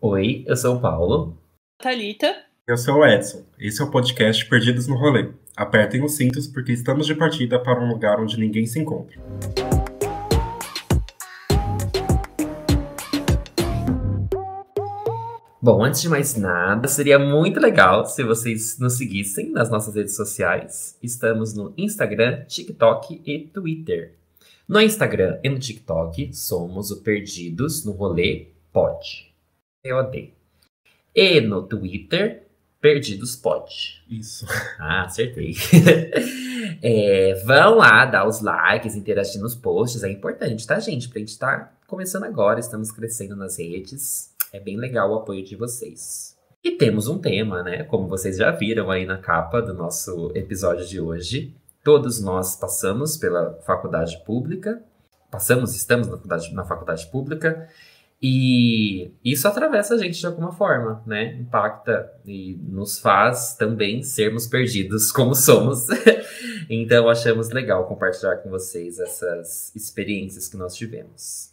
Oi, eu sou o Paulo. Thalita. Eu sou o Edson. Esse é o podcast Perdidos no Rolê. Apertem os cintos porque estamos de partida para um lugar onde ninguém se encontra. Bom, antes de mais nada, seria muito legal se vocês nos seguissem nas nossas redes sociais. Estamos no Instagram, TikTok e Twitter. No Instagram e no TikTok, somos o Perdidos no Rolê Pod. POD. E no Twitter, Perdidos Pod. Isso. Ah, acertei. Vão lá dar os likes, interagir nos posts. É importante, tá, gente? Pra gente tá começando agora, estamos crescendo nas redes. É bem legal o apoio de vocês. E temos um tema, né? Como vocês já viram aí na capa do nosso episódio de hoje. Todos nós passamos pela faculdade pública. Estamos na faculdade pública. E isso atravessa a gente de alguma forma, né? Impacta e nos faz também sermos perdidos como somos. Então achamos legal compartilhar com vocês essas experiências que nós tivemos.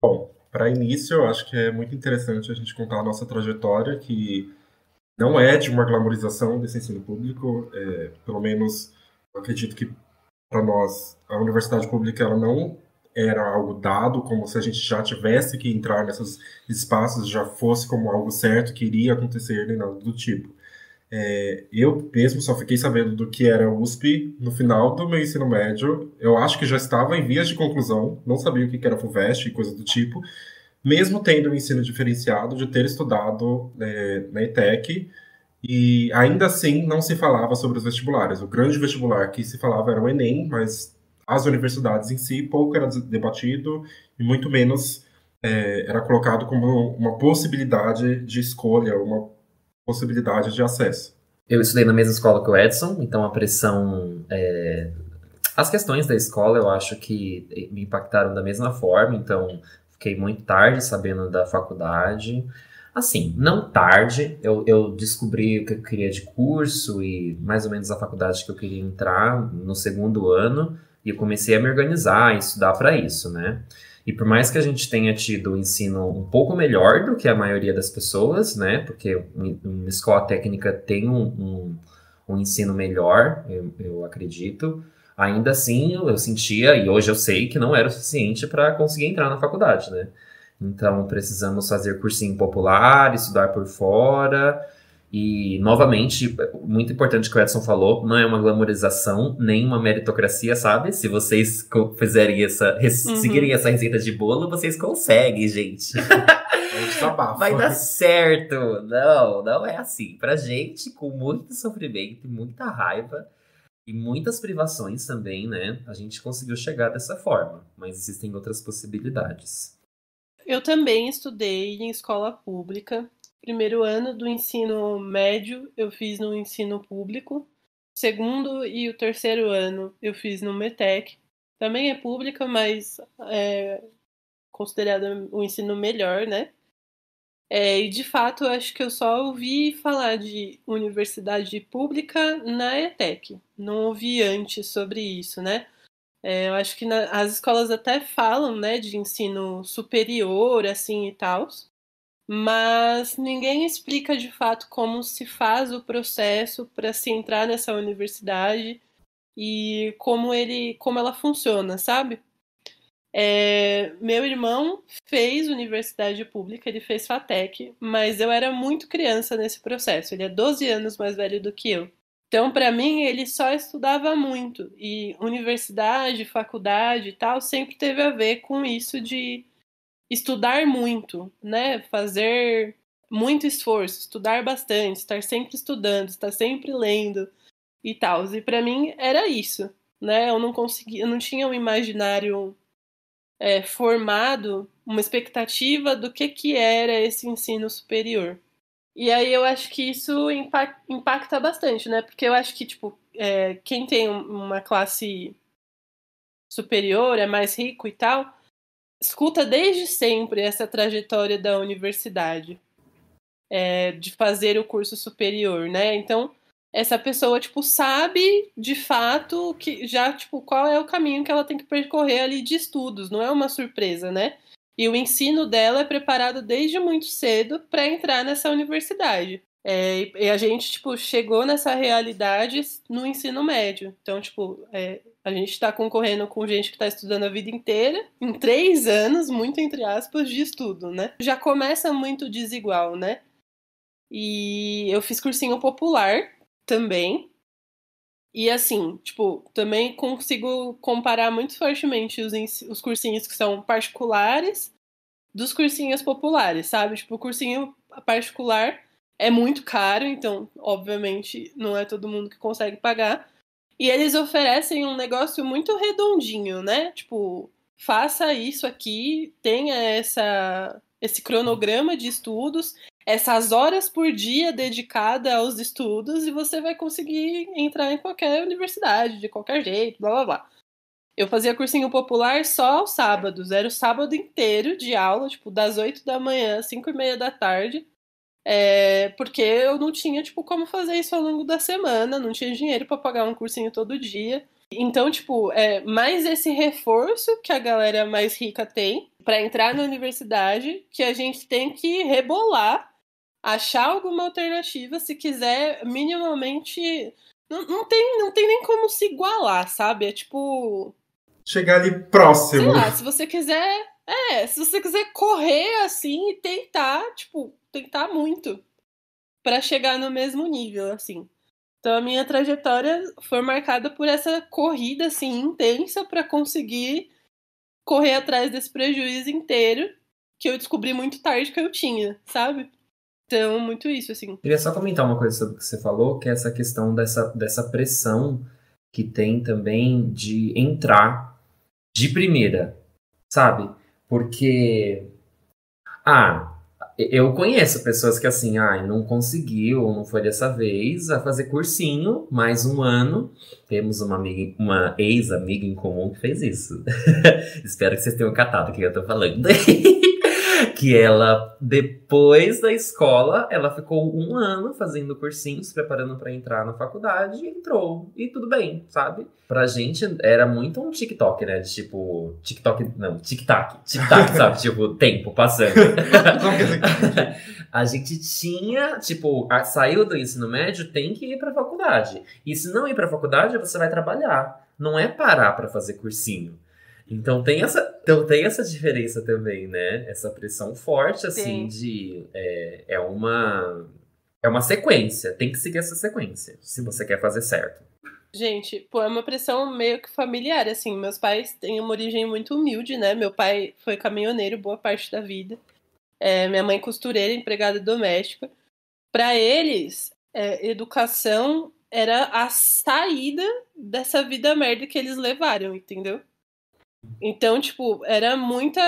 Bom, para início, eu acho que é muito interessante a gente contar a nossa trajetória, que não é de uma glamorização desse ensino público. Pelo menos, eu acredito que para nós, a universidade pública ela não era algo dado, como se a gente já tivesse que entrar nesses espaços, já fosse como algo certo que iria acontecer, nem nada do tipo. Eu mesmo só fiquei sabendo do que era USP no final do meu ensino médio. Eu acho que já estava em vias de conclusão, não sabia o que era FUVEST e coisa do tipo, mesmo tendo um ensino diferenciado, de ter estudado na ETEC, e ainda assim não se falava sobre os vestibulares. O grande vestibular que se falava era o Enem, mas as universidades em si pouco era debatido e muito menos era colocado como uma possibilidade de escolha, uma possibilidade de acesso. Eu estudei na mesma escola que o Edson, então a pressão... As questões da escola eu acho que me impactaram da mesma forma, então fiquei muito tarde sabendo da faculdade. Assim, não tarde, eu descobri o que eu queria de curso e mais ou menos a faculdade que eu queria entrar no segundo ano, e eu comecei a me organizar e estudar para isso, né? E por mais que a gente tenha tido um ensino um pouco melhor do que a maioria das pessoas, né? Porque uma escola técnica tem um ensino melhor, eu acredito. Ainda assim, eu sentia, e hoje eu sei, que não era o suficiente para conseguir entrar na faculdade, né? Então, precisamos fazer cursinho popular, estudar por fora. E, novamente, muito importante que o Edson falou, não é uma glamorização, nem uma meritocracia, sabe? Se vocês fizerem seguirem essa receita de bolo, vocês conseguem, gente. Vai dar certo. Não é assim. Pra gente, com muito sofrimento, muita raiva e muitas privações também, né? A gente conseguiu chegar dessa forma, mas existem outras possibilidades. Eu também estudei em escola pública. Primeiro ano do ensino médio eu fiz no ensino público. Segundo e o terceiro ano eu fiz no METEC. Também é pública, mas é considerado o ensino melhor, né? E de fato eu acho que eu só ouvi falar de universidade pública na ETEC. Não ouvi antes sobre isso, né? Eu acho que as escolas até falam, né, de ensino superior, assim, e tal, mas ninguém explica de fato como se faz o processo para se entrar nessa universidade e como ela funciona, sabe? Meu irmão fez universidade pública, ele fez FATEC, mas eu era muito criança nesse processo, ele é 12 anos mais velho do que eu. Então, para mim, ele só estudava muito. E universidade, faculdade e tal, sempre teve a ver com isso de estudar muito, né? Fazer muito esforço, estudar bastante, estar sempre estudando, estar sempre lendo e tal. E para mim era isso, né? Eu não tinha um imaginário formado, uma expectativa do que era esse ensino superior. E aí eu acho que isso impacta bastante, né? Porque eu acho que, tipo, quem tem uma classe superior, é mais rico e tal, escuta desde sempre essa trajetória da universidade, de fazer o curso superior, né? Então, essa pessoa, tipo, sabe, de fato, que já, tipo, qual é o caminho que ela tem que percorrer ali de estudos. Não é uma surpresa, né? E o ensino dela é preparado desde muito cedo para entrar nessa universidade. E a gente, tipo, chegou nessa realidade no ensino médio. Então, tipo, a gente está concorrendo com gente que está estudando a vida inteira, em 3 anos, muito entre aspas, de estudo, né? Já começa muito desigual, né? E eu fiz cursinho popular também. E assim, tipo, também consigo comparar muito fortemente os cursinhos que são particulares dos cursinhos populares, sabe? Tipo, o cursinho particular é muito caro, então, obviamente, não é todo mundo que consegue pagar. E eles oferecem um negócio muito redondinho, né? Tipo, faça isso aqui, tenha esse cronograma de estudos, essas horas por dia dedicada aos estudos, e você vai conseguir entrar em qualquer universidade, de qualquer jeito, blá blá blá. Eu fazia cursinho popular só aos sábados, era o sábado inteiro de aula, tipo, das 8 da manhã às 5:30 da tarde, porque eu não tinha, tipo, como fazer isso ao longo da semana, não tinha dinheiro para pagar um cursinho todo dia. Então, tipo, mais esse reforço que a galera mais rica tem para entrar na universidade, que a gente tem que rebolar, achar alguma alternativa, se quiser minimamente... Não tem nem como se igualar, sabe? É tipo... Chegar ali Sei próximo. lá, se você quiser correr assim e tentar, tipo, tentar muito pra chegar no mesmo nível, assim. Então a minha trajetória foi marcada por essa corrida assim intensa pra conseguir correr atrás desse prejuízo inteiro que eu descobri muito tarde que eu tinha, sabe? Então, muito isso, assim. Queria só comentar uma coisa sobre o que você falou, que é essa questão dessa pressão que tem também de entrar de primeira, sabe? Porque, eu conheço pessoas que assim, não conseguiu, não foi dessa vez, vai fazer cursinho, mais um ano. Temos uma ex-amiga em comum que fez isso. Espero que vocês tenham catado o que eu tô falando. Que ela, depois da escola, ela ficou 1 ano fazendo cursinho, se preparando pra entrar na faculdade, e entrou. E tudo bem, sabe? Pra gente era muito um TikTok, né? De tipo, TikTok, não, tic-tac, sabe? Tipo, tempo passando. A gente tinha, tipo, saiu do ensino médio, tem que ir pra faculdade. E se não ir pra faculdade, você vai trabalhar. Não é parar pra fazer cursinho. Então tem essa diferença também, né? Essa pressão forte, assim, é uma sequência. Tem que seguir essa sequência, se você quer fazer certo. Gente, pô, é uma pressão meio que familiar, assim. Meus pais têm uma origem muito humilde, né? Meu pai foi caminhoneiro boa parte da vida. Minha mãe costureira, empregada doméstica. Para eles, educação era a saída dessa vida merda que eles levaram, entendeu? Então, tipo, era muita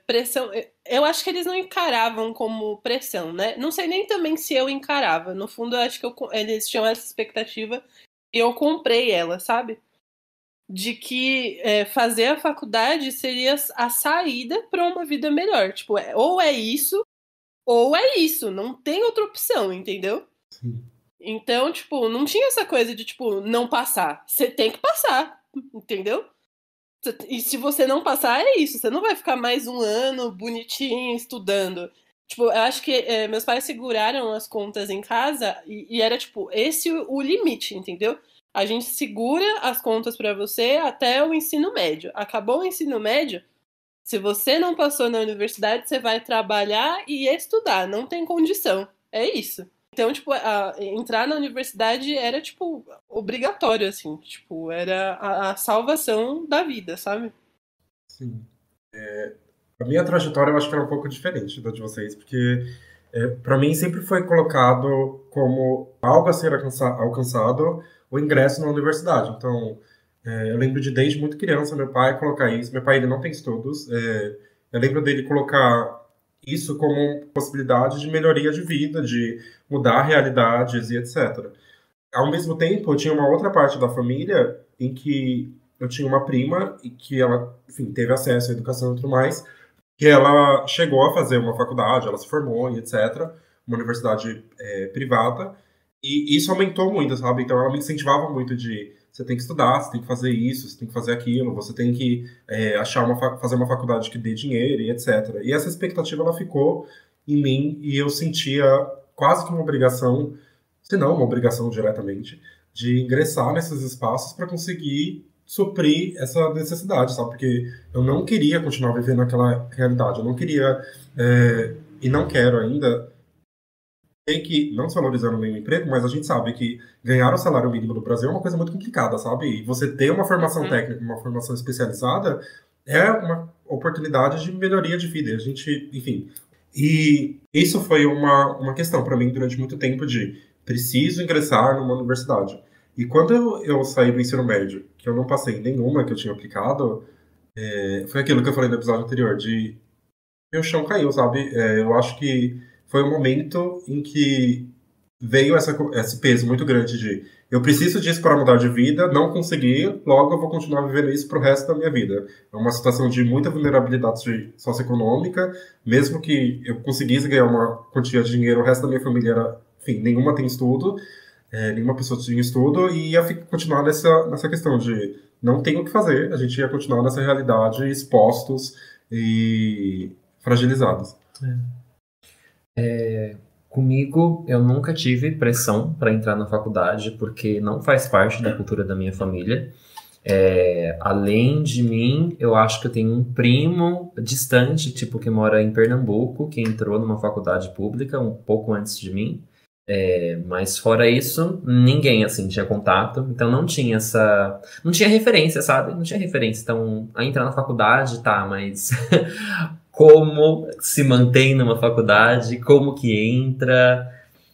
pressão. Eu acho que eles não encaravam como pressão, né? Não sei nem também se eu encarava. No fundo, eu acho que eles tinham essa expectativa e eu comprei ela, sabe? De que fazer a faculdade seria a saída para uma vida melhor. Tipo, ou é isso, ou é isso. Não tem outra opção, entendeu? Sim. Então, tipo, não tinha essa coisa de, tipo, não passar. Você tem que passar, entendeu? E se você não passar, é isso. Você não vai ficar mais 1 ano bonitinho estudando. Tipo, eu acho que meus pais seguraram as contas em casa e era, tipo, esse o limite, entendeu? A gente segura as contas pra você até o ensino médio. Acabou o ensino médio, se você não passou na universidade, você vai trabalhar e estudar. Não tem condição. É isso. Então, tipo, entrar na universidade era, tipo, obrigatório, assim. Tipo, era a salvação da vida, sabe? Sim. A minha trajetória eu acho que era um pouco diferente da de vocês, porque para mim sempre foi colocado como algo a ser alcançado o ingresso na universidade. Então, eu lembro de desde muito criança meu pai colocar isso. Meu pai ele não tem estudos. Eu lembro dele colocar isso como possibilidade de melhoria de vida, de mudar realidades e etc. Ao mesmo tempo, eu tinha uma outra parte da família em que eu tinha uma prima e que ela, enfim, teve acesso à educação e tudo mais, que ela chegou a fazer uma faculdade, ela se formou e etc., uma universidade privada, e isso aumentou muito, sabe? Então ela me incentivava muito de você tem que estudar, você tem que fazer isso, você tem que fazer aquilo, você tem que fazer uma faculdade que dê dinheiro e etc. E essa expectativa, ela ficou em mim e eu sentia quase que uma obrigação, se não uma obrigação diretamente, de ingressar nesses espaços para conseguir suprir essa necessidade, sabe? Porque eu não queria continuar vivendo aquela realidade, eu não queria, e não quero ainda, tem que, não desvalorizando nenhum emprego, mas a gente sabe que ganhar o salário mínimo no Brasil é uma coisa muito complicada, sabe? E você ter uma formação técnica, uma formação especializada, é uma oportunidade de melhoria de vida. E a gente, enfim. E isso foi uma questão para mim durante muito tempo de preciso ingressar numa universidade. E quando eu saí do ensino médio, que eu não passei em nenhuma que eu tinha aplicado, foi aquilo que eu falei no episódio anterior, de meu chão caiu, sabe? Eu acho que foi um momento em que veio esse peso muito grande de eu preciso disso para mudar de vida, não consegui, logo eu vou continuar vivendo isso pro resto da minha vida. É uma situação de muita vulnerabilidade socioeconômica, mesmo que eu conseguisse ganhar uma quantia de dinheiro, o resto da minha família era, enfim, nenhuma tem estudo, nenhuma pessoa tinha estudo, e ia continuar nessa questão de não tem o que fazer, a gente ia continuar nessa realidade expostos e fragilizados. Comigo, eu nunca tive pressão para entrar na faculdade, porque não faz parte da cultura da minha família. Além de mim, eu acho que eu tenho um primo distante, tipo, que mora em Pernambuco, que entrou numa faculdade pública um pouco antes de mim. Mas fora isso, ninguém, assim, tinha contato. Então não tinha não tinha referência, sabe? Não tinha referência. Então, a entrar na faculdade, tá, mas... como se mantém numa faculdade, como que entra.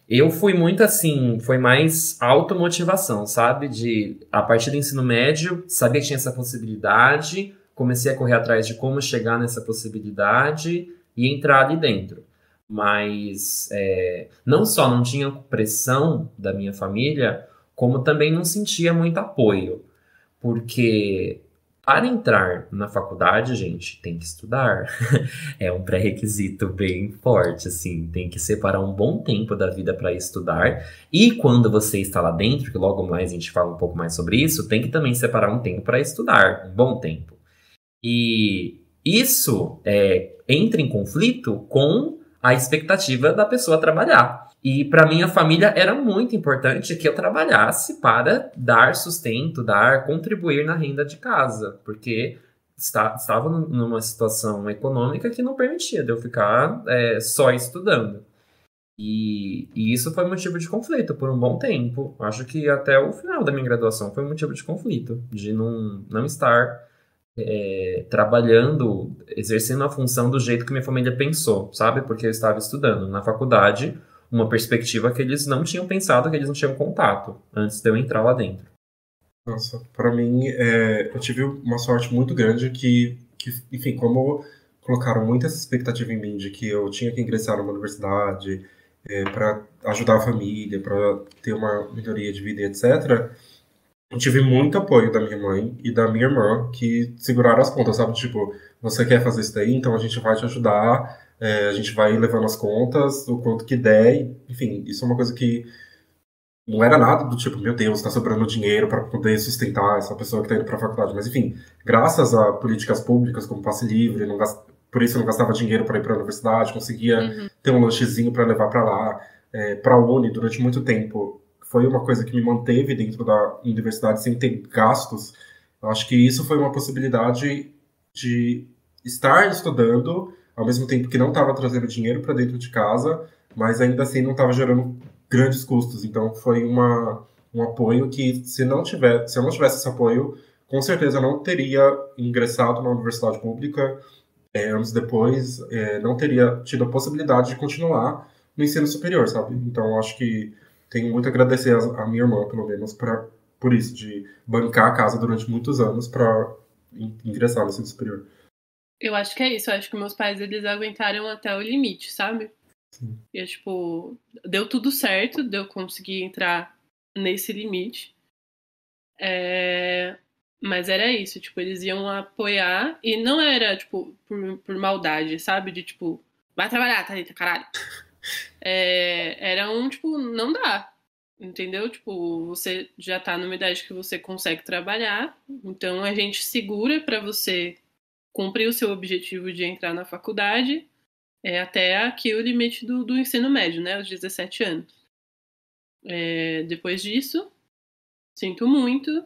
Eu fui muito assim, foi mais automotivação, sabe? A partir do ensino médio, sabia que tinha essa possibilidade, comecei a correr atrás de como chegar nessa possibilidade e entrar ali dentro. Mas não só não tinha pressão da minha família, como também não sentia muito apoio. Porque para entrar na faculdade, gente, tem que estudar. É um pré-requisito bem forte, assim. Tem que separar um bom tempo da vida para estudar. E quando você está lá dentro, que logo mais a gente fala um pouco mais sobre isso, tem que também separar um tempo para estudar, um bom tempo. E isso entra em conflito com a expectativa da pessoa trabalhar. E para minha família era muito importante que eu trabalhasse para dar sustento, contribuir na renda de casa, porque estava numa situação econômica que não permitia de eu ficar só estudando. E isso foi motivo de conflito por um bom tempo. Acho que até o final da minha graduação foi motivo de conflito, de não estar trabalhando, exercendo a função do jeito que minha família pensou, sabe? Porque eu estava estudando na faculdade uma perspectiva que eles não tinham pensado, que eles não tinham contato antes de eu entrar lá dentro. Nossa, para mim, eu tive uma sorte muito grande que, enfim, como colocaram muita expectativa em mim de que eu tinha que ingressar numa universidade para ajudar a família, para ter uma melhoria de vida, etc., eu tive muito apoio da minha mãe e da minha irmã que seguraram as contas, sabe? Tipo, você quer fazer isso daí? Então a gente vai te ajudar, a gente vai levando as contas, o quanto que der, enfim, isso é uma coisa que não era nada do tipo, meu Deus, tá sobrando dinheiro para poder sustentar essa pessoa que tá indo pra faculdade. Mas enfim, graças a políticas públicas como passe livre, por isso eu não gastava dinheiro para ir pra universidade, conseguia ter um lanchezinho para levar para lá, pra Uni durante muito tempo. Foi uma coisa que me manteve dentro da universidade sem ter gastos. Eu acho que isso foi uma possibilidade de estar estudando, ao mesmo tempo que não estava trazendo dinheiro para dentro de casa, mas ainda assim não estava gerando grandes custos. Então foi um apoio que, se eu não tivesse esse apoio, com certeza eu não teria ingressado na universidade pública anos depois, não teria tido a possibilidade de continuar no ensino superior, sabe? Então eu acho que tenho muito a agradecer a minha irmã, pelo menos, por isso, de bancar a casa durante muitos anos para ingressar no ensino superior. Eu acho que é isso. Eu acho que meus pais, eles aguentaram até o limite, sabe? Sim. E, tipo, deu tudo certo, deu conseguir entrar nesse limite. Mas era isso, tipo, eles iam apoiar e não era, tipo, por maldade, sabe? De, tipo, vai trabalhar, Thalita, caralho. Era tipo, não dá. entendeu? Tipo, você já tá numa idade que você consegue trabalhar, então a gente segura pra você cumprir o seu objetivo de entrar na faculdade até aqui o limite do ensino médio, né? Os 17 anos. Depois disso, sinto muito.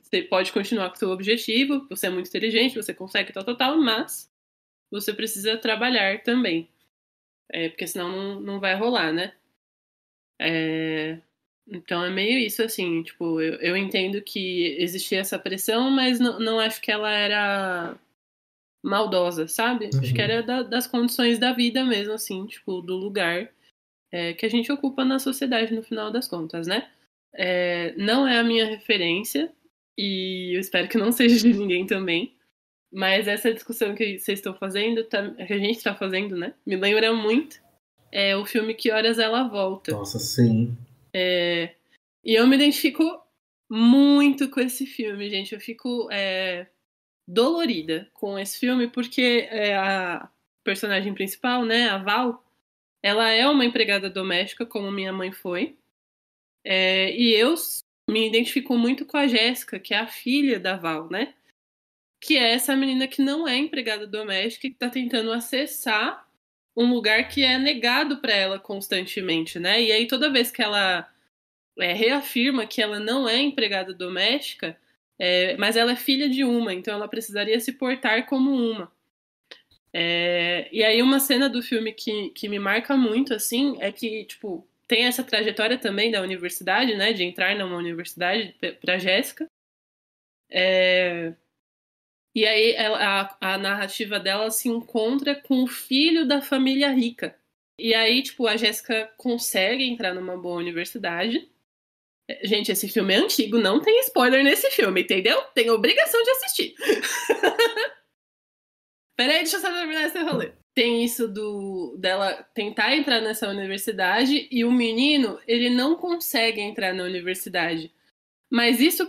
Você pode continuar com o seu objetivo, você é muito inteligente, você consegue tal, mas você precisa trabalhar também. Porque senão não vai rolar, né? Então é meio isso, assim, tipo, eu entendo que existia essa pressão, mas não acho que ela era maldosa, sabe? Acho que era das condições da vida mesmo, assim, tipo, do lugar que a gente ocupa na sociedade no final das contas, né? Não é a minha referência, e eu espero que não seja de ninguém também, mas essa discussão que vocês estão fazendo, que a gente está fazendo, né? Me lembra muito o filme Que Horas Ela Volta. Nossa, sim. E eu me identifico muito com esse filme, gente. Eu fico dolorida com esse filme, porque a personagem principal, né, a Val, ela é uma empregada doméstica, como minha mãe foi. E eu me identifico muito com a Jéssica, que é a filha da Val, né? Que é essa menina que não é empregada doméstica e que tá tentando acessar um lugar que é negado para ela constantemente, né? E aí toda vez que ela reafirma que ela não é empregada doméstica, mas ela é filha de uma, então ela precisaria se portar como uma. E aí uma cena do filme que me marca muito, assim, é que, tipo, tem essa trajetória também da universidade, né, de entrar numa universidade pra Jéssica. E aí a narrativa dela se encontra com o filho da família rica. E aí, tipo, a Jéssica consegue entrar numa boa universidade. Gente, esse filme é antigo, não tem spoiler nesse filme, entendeu? Tem obrigação de assistir. Peraí, deixa eu só terminar esse rolê. Tem isso dela tentar entrar nessa universidade e o menino, ele não consegue entrar na universidade. Mas isso,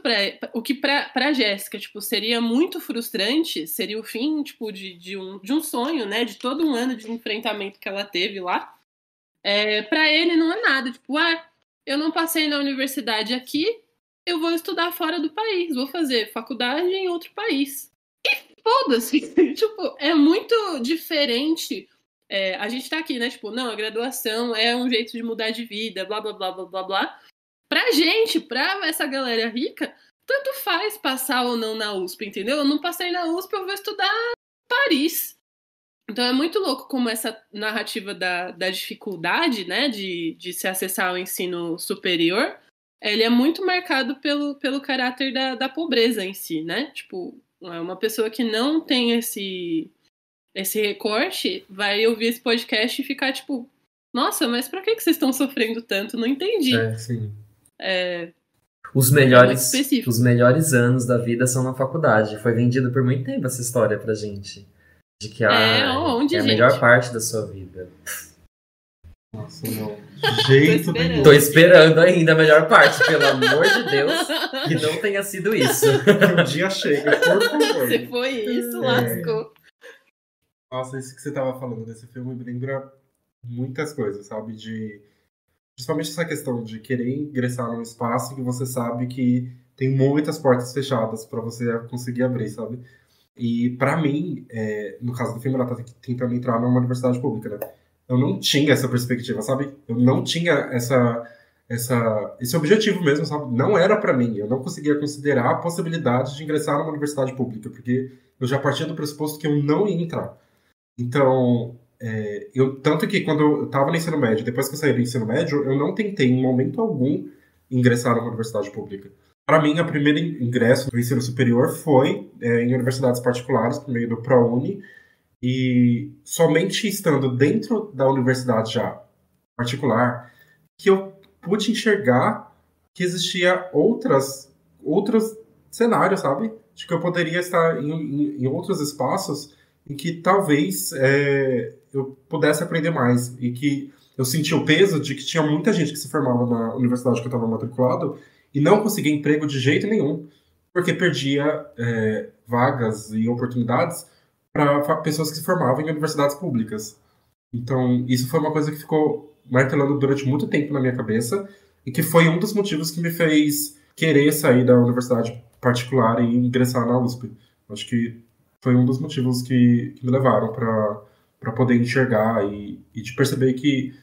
o que pra Jéssica, tipo, seria muito frustrante, seria o fim, tipo, de um sonho, né? De todo um ano de enfrentamento que ela teve lá. Pra ele não é nada, tipo, eu não passei na universidade aqui, eu vou estudar fora do país, vou fazer faculdade em outro país. E foda-se, tipo, é muito diferente. A gente tá aqui, né, tipo, não, a graduação é um jeito de mudar de vida, blá, blá, blá, blá, blá, blá. Pra gente, pra essa galera rica, tanto faz passar ou não na USP, entendeu? Eu não passei na USP, eu vou estudar em Paris. Então é muito louco como essa narrativa da dificuldade, né, de se acessar ao ensino superior, ele é muito marcado pelo caráter da pobreza em si, né? Tipo, uma pessoa que não tem esse recorte vai ouvir esse podcast e ficar tipo, nossa, mas pra que vocês estão sofrendo tanto? Não entendi. Sim. Os melhores anos da vida são na faculdade. Foi vendido por muito tempo essa história pra gente. De que onde, é a gente? melhor parte da sua vida. Nossa, não. De jeito nenhum. Tô esperando ainda a melhor parte, pelo amor de Deus, que não tenha sido isso. Que um dia chega, por favor. Se foi isso, lascou. Nossa, isso que você tava falando desse filme me lembra muitas coisas, sabe? Principalmente essa questão de querer ingressar num espaço que você sabe que tem muitas portas fechadas pra você conseguir abrir, sabe? E pra mim, no caso do filme, ela tá tentando entrar numa universidade pública, né? Eu não tinha essa perspectiva, sabe? Eu não tinha esse objetivo mesmo, sabe? Não era pra mim. Eu não conseguia considerar a possibilidade de ingressar numa universidade pública, porque eu já partia do pressuposto que eu não ia entrar. Então, tanto que quando eu estava no ensino médio, depois que eu saí do ensino médio, eu não tentei em momento algum ingressar numa universidade pública. Para mim, o primeiro ingresso do ensino superior foi em universidades particulares, por meio do ProUni, e somente estando dentro da universidade já particular, que eu pude enxergar que existia outros cenários, sabe? De que eu poderia estar em outros espaços em que talvez eu pudesse aprender mais. E que eu senti o peso de que tinha muita gente que se formava na universidade que eu estava matriculado e não conseguia emprego de jeito nenhum, porque perdia vagas e oportunidades para pessoas que se formavam em universidades públicas. Então, isso foi uma coisa que ficou martelando durante muito tempo na minha cabeça, e que foi um dos motivos que me fez querer sair da universidade particular e ingressar na USP. Acho que foi um dos motivos que me levaram para poder enxergar e de perceber que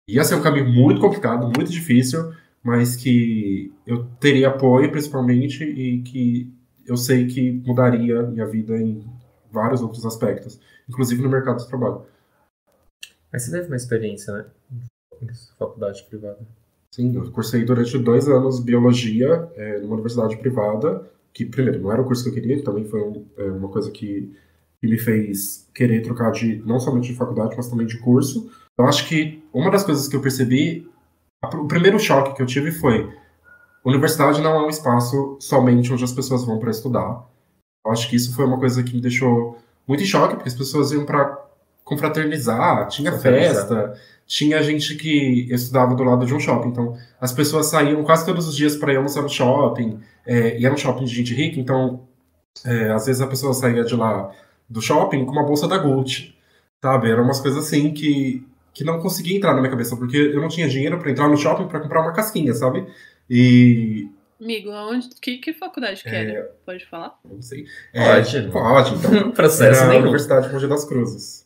ia ser um caminho muito complicado, muito difícil, mas que eu teria apoio principalmente e que eu sei que mudaria minha vida em vários outros aspectos, inclusive no mercado de trabalho. Mas você teve uma experiência, né? Em faculdade privada. Sim, eu cursei durante 2 anos biologia numa universidade privada, que, primeiro, não era o curso que eu queria, também foi uma coisa que me fez querer trocar não somente de faculdade, mas também de curso. Eu acho que uma das coisas que eu percebi, o primeiro choque que eu tive foi: universidade não é um espaço somente onde as pessoas vão para estudar. Eu acho que isso foi uma coisa que me deixou muito em choque, porque as pessoas iam para confraternizar, tinha festa, tinha gente que estudava do lado de um shopping, então as pessoas saíam quase todos os dias para ir almoçar no shopping, e era um shopping de gente rica, então às vezes a pessoa saía de lá do shopping com uma bolsa da Gucci, sabe? Eram umas coisas assim que não conseguia entrar na minha cabeça, porque eu não tinha dinheiro para entrar no shopping para comprar uma casquinha, sabe? E... Amigo, que faculdade que era? Pode falar? Não sei. Pode, então. Processo nenhum. A Universidade de Mogi das Cruzes.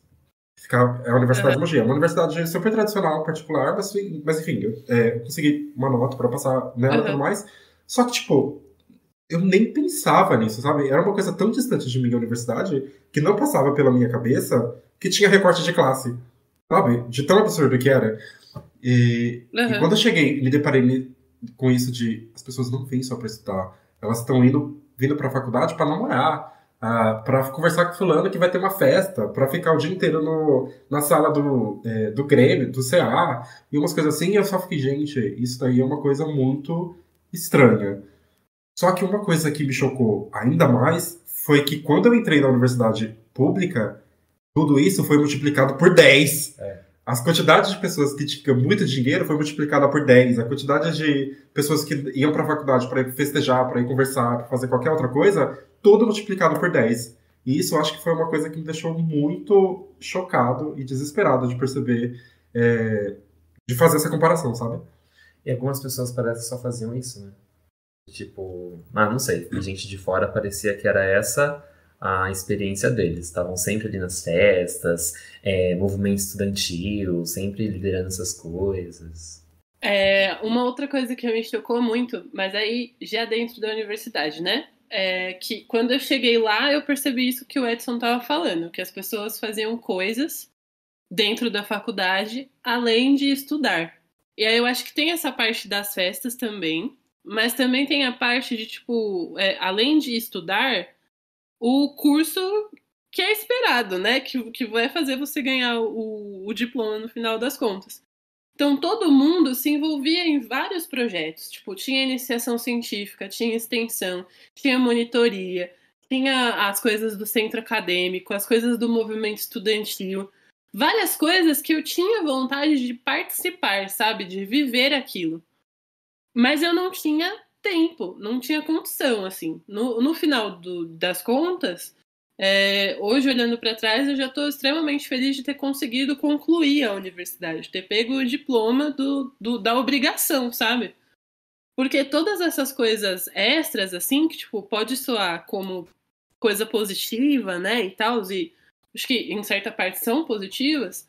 É a Universidade de Mogi. É uma universidade super tradicional, particular, mas enfim, eu consegui uma nota para passar nela e tudo mais. Só que, tipo, eu nem pensava nisso, sabe? Era uma coisa tão distante de minha universidade que não passava pela minha cabeça que tinha recorte de classe, sabe? De tão absurdo que era. E quando eu cheguei, me deparei com isso de as pessoas não vêm só para estudar, elas estão vindo para a faculdade para namorar, para conversar com fulano que vai ter uma festa, para ficar o dia inteiro na sala do Grêmio, do CA, e umas coisas assim. E eu só fiquei, gente, isso daí é uma coisa muito estranha. Só que uma coisa que me chocou ainda mais foi que quando eu entrei na universidade pública, tudo isso foi multiplicado por 10. As quantidades de pessoas que tinham muito dinheiro foi multiplicada por 10. A quantidade de pessoas que iam para a faculdade para ir festejar, para ir conversar, para fazer qualquer outra coisa, tudo multiplicado por 10. E isso eu acho que foi uma coisa que me deixou muito chocado e desesperado de perceber, de fazer essa comparação, sabe? E algumas pessoas parecem que só faziam isso, né? Tipo, não sei, a gente de fora parecia que era essa a experiência deles. Estavam sempre ali nas festas, movimento estudantil, sempre liderando essas coisas. Uma outra coisa que me chocou muito, mas aí já dentro da universidade, né? Que quando eu cheguei lá, eu percebi isso que o Edson estava falando, que as pessoas faziam coisas dentro da faculdade, além de estudar. E aí eu acho que tem essa parte das festas também, mas também tem a parte de, tipo, além de estudar, o curso que é esperado, né? Que vai fazer você ganhar o diploma no final das contas. Então, todo mundo se envolvia em vários projetos. Tipo, tinha iniciação científica, tinha extensão, tinha monitoria, tinha as coisas do centro acadêmico, as coisas do movimento estudantil. Várias coisas que eu tinha vontade de participar, sabe? De viver aquilo. Mas eu não tinha tempo, não tinha condição, assim. No final das contas, hoje, olhando para trás, eu já estou extremamente feliz de ter conseguido concluir a universidade, de ter pego o diploma da obrigação, sabe? Porque todas essas coisas extras, assim, que, tipo, pode soar como coisa positiva, né, e tal, e acho que em certa parte são positivas,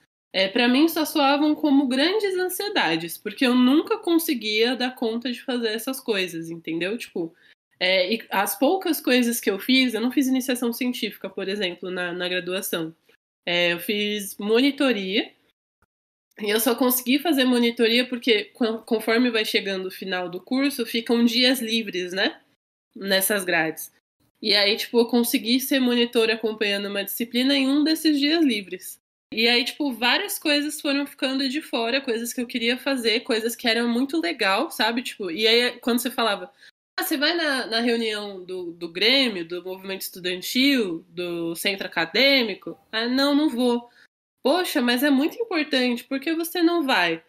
para mim só soavam como grandes ansiedades, porque eu nunca conseguia dar conta de fazer essas coisas, entendeu? Tipo, e as poucas coisas que eu não fiz iniciação científica, por exemplo, na graduação. Eu fiz monitoria, e eu só consegui fazer monitoria porque conforme vai chegando o final do curso, ficam dias livres, né? Nessas grades. E aí, tipo, eu consegui ser monitora acompanhando uma disciplina em um desses dias livres. E aí, tipo, várias coisas foram ficando de fora, coisas que eu queria fazer, coisas que eram muito legal, sabe? Tipo, e aí, quando você falava, você vai na reunião do Grêmio, do movimento estudantil, do centro acadêmico? Não vou. Poxa, mas é muito importante, por que você não vai?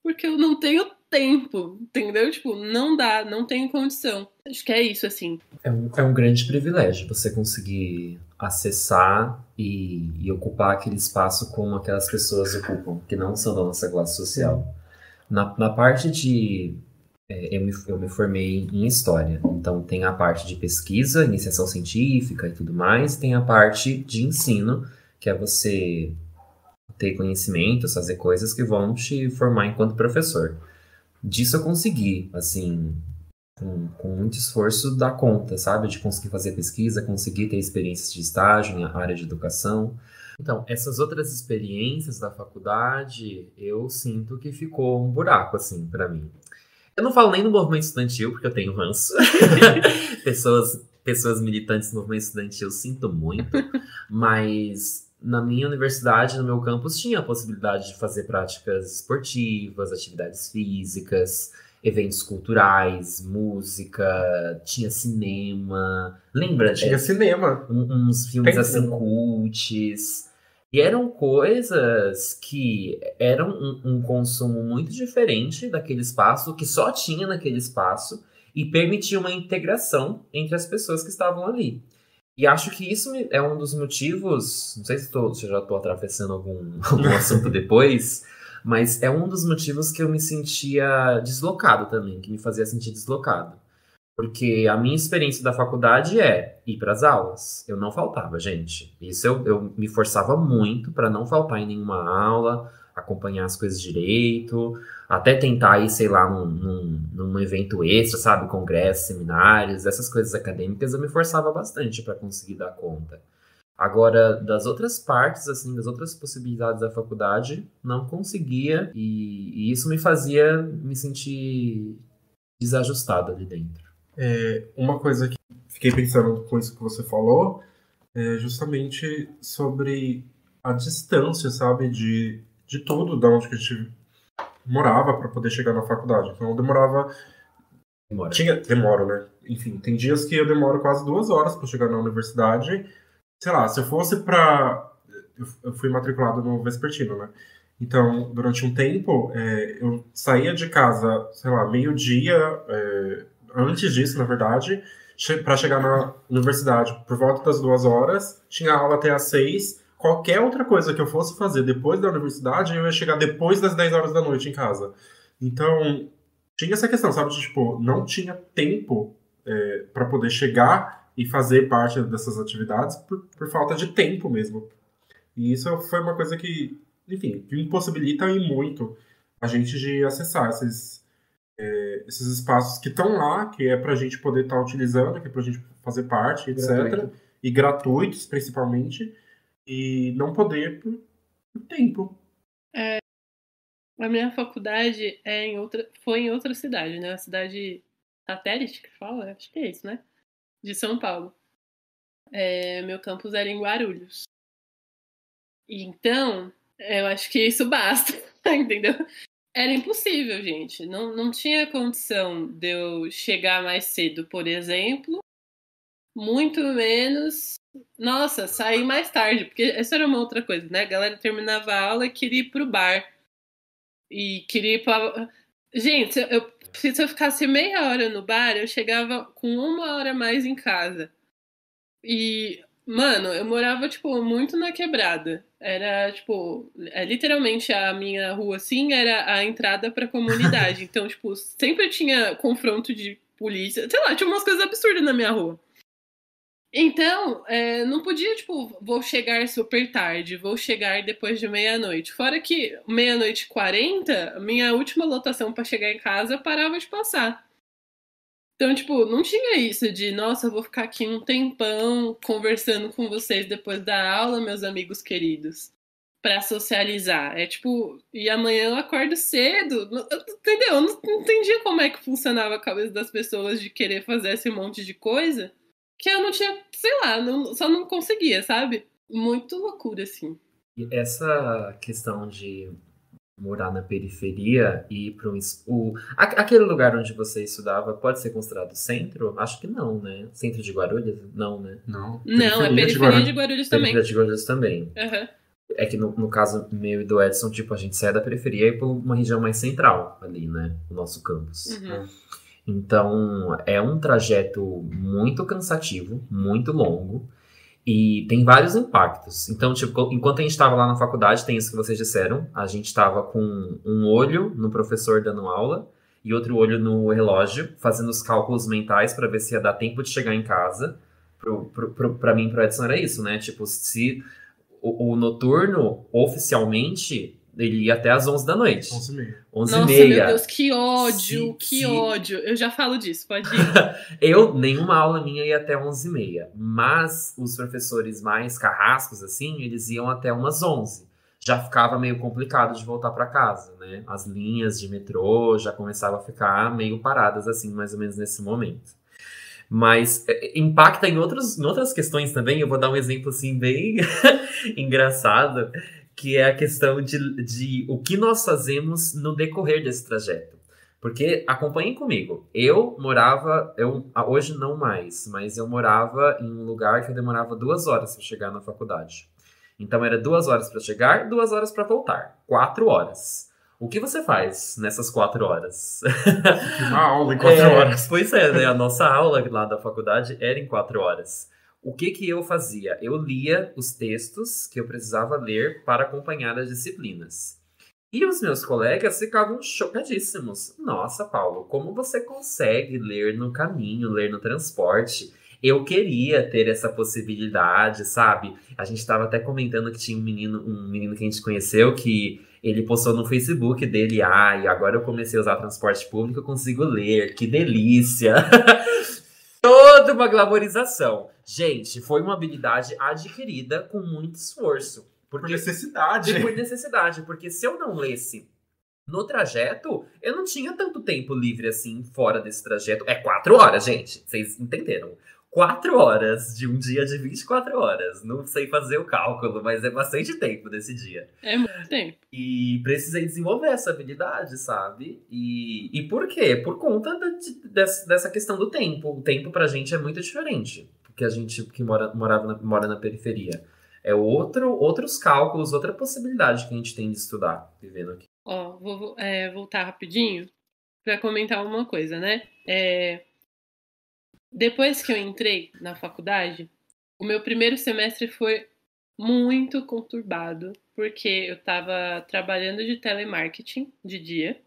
Porque eu não tenho tempo, entendeu? Tipo, não dá, não tenho condição. Acho que é isso, assim. É um grande privilégio você conseguir acessar e ocupar aquele espaço como aquelas pessoas ocupam, que não são da nossa classe social. Na parte de... eu me formei em História, então tem a parte de pesquisa, iniciação científica e tudo mais, tem a parte de ensino, que é você ter conhecimentos, fazer coisas que vão te formar enquanto professor. Disso eu consegui, assim, com muito esforço dar conta, sabe? De conseguir fazer pesquisa, conseguir ter experiências de estágio na área de educação. Então, essas outras experiências da faculdade, eu sinto que ficou um buraco, assim, pra mim. Eu não falo nem no movimento estudantil, porque eu tenho ranço. Pessoas militantes no movimento estudantil, eu sinto muito. Mas na minha universidade, no meu campus, tinha a possibilidade de fazer práticas esportivas, atividades físicas, eventos culturais, música, tinha cinema. Lembra? Tinha cinema. Uns filmes Tem assim, cinema. cults. E eram coisas que eram um consumo muito diferente daquele espaço, que só tinha naquele espaço, e permitia uma integração entre as pessoas que estavam ali. E acho que isso é um dos motivos, não sei se eu já estou atravessando algum assunto depois, mas é um dos motivos que eu me sentia deslocado também, que me fazia sentir deslocado. Porque a minha experiência da faculdade é ir para as aulas. Eu não faltava, gente. Isso eu me forçava muito para não faltar em nenhuma aula, acompanhar as coisas direito, até tentar ir, sei lá, num evento extra, sabe? Congressos, seminários, essas coisas acadêmicas, eu me forçava bastante para conseguir dar conta. Agora, das outras partes, assim, das outras possibilidades da faculdade, não conseguia, e isso me fazia me sentir desajustado ali dentro. Uma coisa que fiquei pensando com isso que você falou é justamente sobre a distância, sabe, de tudo, da onde que a gente morava para poder chegar na faculdade. Então eu demorava. Demoro, né? Enfim, tem dias que eu demoro quase 2 horas para chegar na universidade. Sei lá, se eu fosse para. Eu fui matriculado no Vespertino, né? Então, durante um tempo, eu saía de casa, sei lá, meio-dia, antes disso, na verdade, para chegar na universidade por volta das 2 horas, tinha aula até às 6. Qualquer outra coisa que eu fosse fazer depois da universidade, eu ia chegar depois das 10 horas da noite em casa. Então, tinha essa questão, sabe? De, tipo, não tinha tempo para poder chegar e fazer parte dessas atividades por falta de tempo mesmo. E isso foi uma coisa que, enfim, que impossibilita e muito a gente de acessar esses espaços que estão lá, que é para a gente poder estar utilizando, que é para a gente fazer parte, etc. Gratuito. E gratuitos, principalmente, e não poder por tempo. A minha faculdade foi em outra cidade, né? A cidade satélite que fala? Acho que é isso, né? De São Paulo. Meu campus era em Guarulhos. Então, eu acho que isso basta, entendeu? Era impossível, gente. Não tinha condição de eu chegar mais cedo, por exemplo. Muito menos... Nossa, sair mais tarde. Porque essa era uma outra coisa, né? A galera terminava a aula e queria ir pro bar. E queria ir pra... Gente, se eu ficasse meia hora no bar, eu chegava com 1 hora a mais em casa. E, mano, eu morava, tipo, muito na quebrada. Era, tipo, literalmente a minha rua, assim, era a entrada pra comunidade. Então, tipo, sempre tinha confronto de polícia. Sei lá, tinha umas coisas absurdas na minha rua. Então, não podia, tipo, vou chegar super tarde, vou chegar depois de meia-noite. Fora que 00:40, minha última lotação pra chegar em casa parava de passar. Então, tipo, não tinha isso de, nossa, eu vou ficar aqui um tempão conversando com vocês depois da aula, meus amigos queridos, pra socializar. Tipo, e amanhã eu acordo cedo, entendeu? Eu não entendia como é que funcionava a cabeça das pessoas de querer fazer esse monte de coisa que eu não tinha, sei lá, só não conseguia, sabe? Muito loucura, assim. E essa questão de morar na periferia e ir para aquele lugar onde você estudava pode ser considerado centro? Acho que não, né? Centro de Guarulhos? Não, né? Não, é periferia de Guarulhos também. Periferia de Guarulhos também. Uhum. É que no caso meu e do Edson, tipo, a gente sai da periferia e ir para uma região mais central ali, né? O nosso campus. Uhum. Então, é um trajeto muito cansativo, muito longo. E tem vários impactos. Então, tipo, enquanto a gente estava lá na faculdade, tem isso que vocês disseram. A gente estava com um olho no professor dando aula e outro olho no relógio, fazendo os cálculos mentais para ver se ia dar tempo de chegar em casa. Pra mim e pro Edson era isso, né? Tipo, se o noturno, oficialmente, ele ia até às 11 da noite. 11h30. 11h30. Nossa, meu Deus, que ódio, que ódio. Eu já falo disso, pode ir. Nenhuma aula minha ia até 11h30. Mas os professores mais carrascos, assim, eles iam até umas 11. Já ficava meio complicado de voltar para casa, né? As linhas de metrô já começavam a ficar meio paradas, assim, mais ou menos nesse momento. Mas impacta em outras questões também. Eu vou dar um exemplo, assim, bem engraçado, que é a questão de o que nós fazemos no decorrer desse trajeto. Porque, acompanhem comigo, hoje não mais, mas eu morava em um lugar que eu demorava 2 horas para chegar na faculdade. Então era 2 horas para chegar, 2 horas para voltar. 4 horas. O que você faz nessas 4 horas? Uma aula em 4 horas. Pois é, né? A nossa aula lá da faculdade era em 4 horas. O que eu fazia? Eu lia os textos que eu precisava ler para acompanhar as disciplinas. E os meus colegas ficavam chocadíssimos. Nossa, Paulo, como você consegue ler no caminho, ler no transporte? Eu queria ter essa possibilidade, sabe? A gente estava até comentando que tinha um menino que a gente conheceu que ele postou no Facebook dele, e agora eu comecei a usar transporte público, eu consigo ler, que delícia! Toda uma glamorização. Gente, foi uma habilidade adquirida com muito esforço. Por necessidade. Por necessidade, porque se eu não lesse no trajeto, eu não tinha tanto tempo livre assim, fora desse trajeto. É 4 horas, gente, vocês entenderam? 4 horas de um dia de 24 horas. Não sei fazer o cálculo, mas é bastante tempo desse dia. É muito tempo. E precisei desenvolver essa habilidade, sabe? E por quê? Por conta dessa questão do tempo. O tempo pra gente é muito diferente. Porque a gente que mora na periferia. É outros cálculos, outra possibilidade que a gente tem de estudar, vivendo aqui. Vou voltar rapidinho pra comentar uma coisa, né? Depois que eu entrei na faculdade, o meu primeiro semestre foi muito conturbado, porque eu estava trabalhando de telemarketing de dia